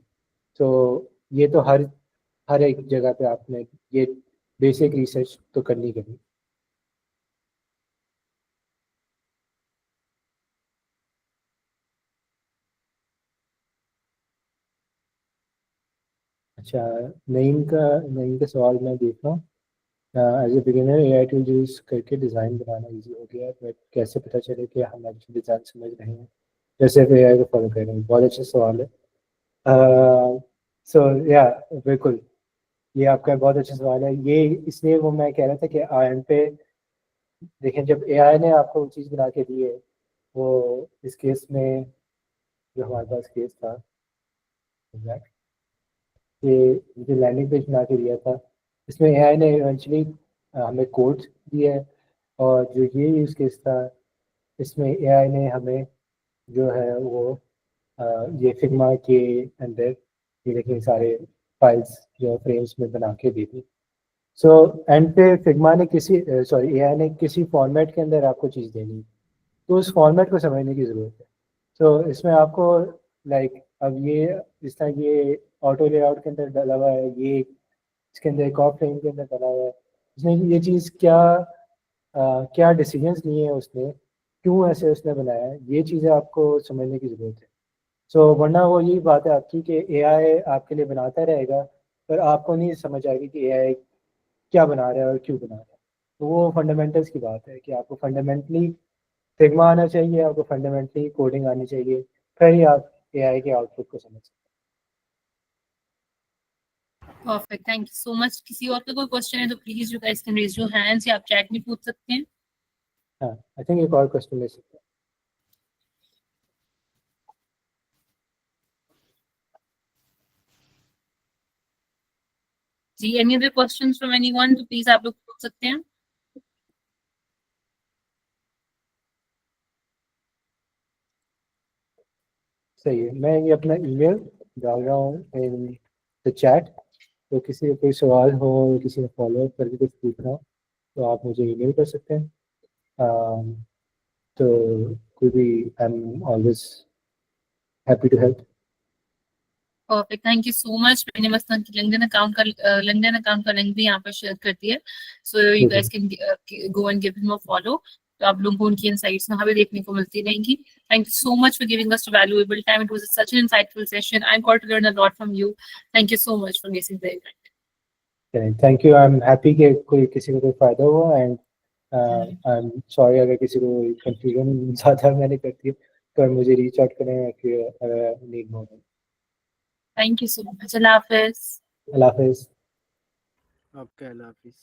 S2: तो ये तो हर एक जगह पे आपने ये बेसिक रिसर्च तो करनी करनी। अच्छा, नईम का सवाल मैं देख रहा हूँ। As a beginner AI tool use करके डिज़ाइन बनाना इजी हो गया है, बट कैसे पता चले कि हम एक्चुअली डिज़ाइन समझ रहे हैं, जैसे एआई को फॉलो कर रहे हैं? बहुत अच्छा सवाल है। सो या बिल्कुल, ये आपका बहुत अच्छा सवाल है। ये इसलिए वो मैं कह रहा था कि आयन पे देखें, जब एआई ने आपको वो चीज़ बना के दी है, वो इस केस में जो हमारे पास केस था, ये जो लैंडिंग पेज बना के दिया था, इसमें एआई ने इवेंचुअली हमें कोड दिया है, और जो ये यूज़ केस था, इसमें एआई ने हमें जो है वो ये फिग्मा के अंदर ये देखिए सारे फाइल्स जो फ्रेम्स में बना के दी थी। सो एंड पे फिग्मा ने एआई ने किसी फॉर्मेट के अंदर आपको चीज़ देनी है, तो उस फॉर्मेट को समझने की ज़रूरत है। तो इसमें आपको लाइक अब ये जिस तरह ये ऑटो लेआउट के अंदर डाला हुआ है, ये इसके अंदर एक और फ्रेम के अंदर डाला हुआ है, उसने ये चीज़ क्या डिसीजंस लिए हैं उसने, क्यों ऐसे उसने बनाया है, ये चीज़ें आपको समझने की ज़रूरत है। सो वरना वो यही बात है आपकी कि एआई आपके लिए बनाता रहेगा, पर आपको नहीं समझ आएगी कि एआई क्या बना रहा है और क्यों बना रहा है। तो वो फंडामेंटल्स की बात है कि आपको फंडामेंटली फिग्मा आना चाहिए, आपको फंडामेंटली कोडिंग आनी चाहिए, फिर ही आप एआई के आउटपुट को समझ सकते
S1: perfect, thank you so much. किसी और का कोई क्वेश्चन है तो please you guys can raise your hands, या आप चैट में पूछ सकते हैं।
S2: हैं। हाँ, आई थिंक एक और क्वेश्चन ले सकते हैं।
S1: जी, any other questions from anyone? तो please आप लोग पूछ सकते हैं.
S2: सही है, मैं ये अपना ईमेल डाल रहा हूँ इन द चैट, तो किसी को कोई सवाल हो, किसी ने फॉलो अप करके कुछ पूछना हो तो आप मुझे ईमेल कर सकते हैं. तो कोई भी, I am always happy to help.
S1: Perfect. Thank you so much. मैंने बस LinkedIn account का लिंक भी यहाँ पर शेयर कर दिया है. So you guys can go and give him a follow. तो आप लोगों को उनकी insights वहाँ पे देखने को मिलती रहेंगी. Thank you so much for giving us valuable time. It was such an insightful session. I got to learn a lot from you. Thank you so much for gracing the event.
S2: Thank you. I am happy कि कोई किसी को कोई फायदा हुआ, and I am sorry अगर किसी को कंफ्यूजन ज़्यादा मैंने कर दी, तो मुझे रीच आउट करें कि अगर नीड हो.
S1: Thank you so much. Allah Hafiz.
S2: अल्लाह हाफिज़.
S5: आपका अल्लाह हाफिज़.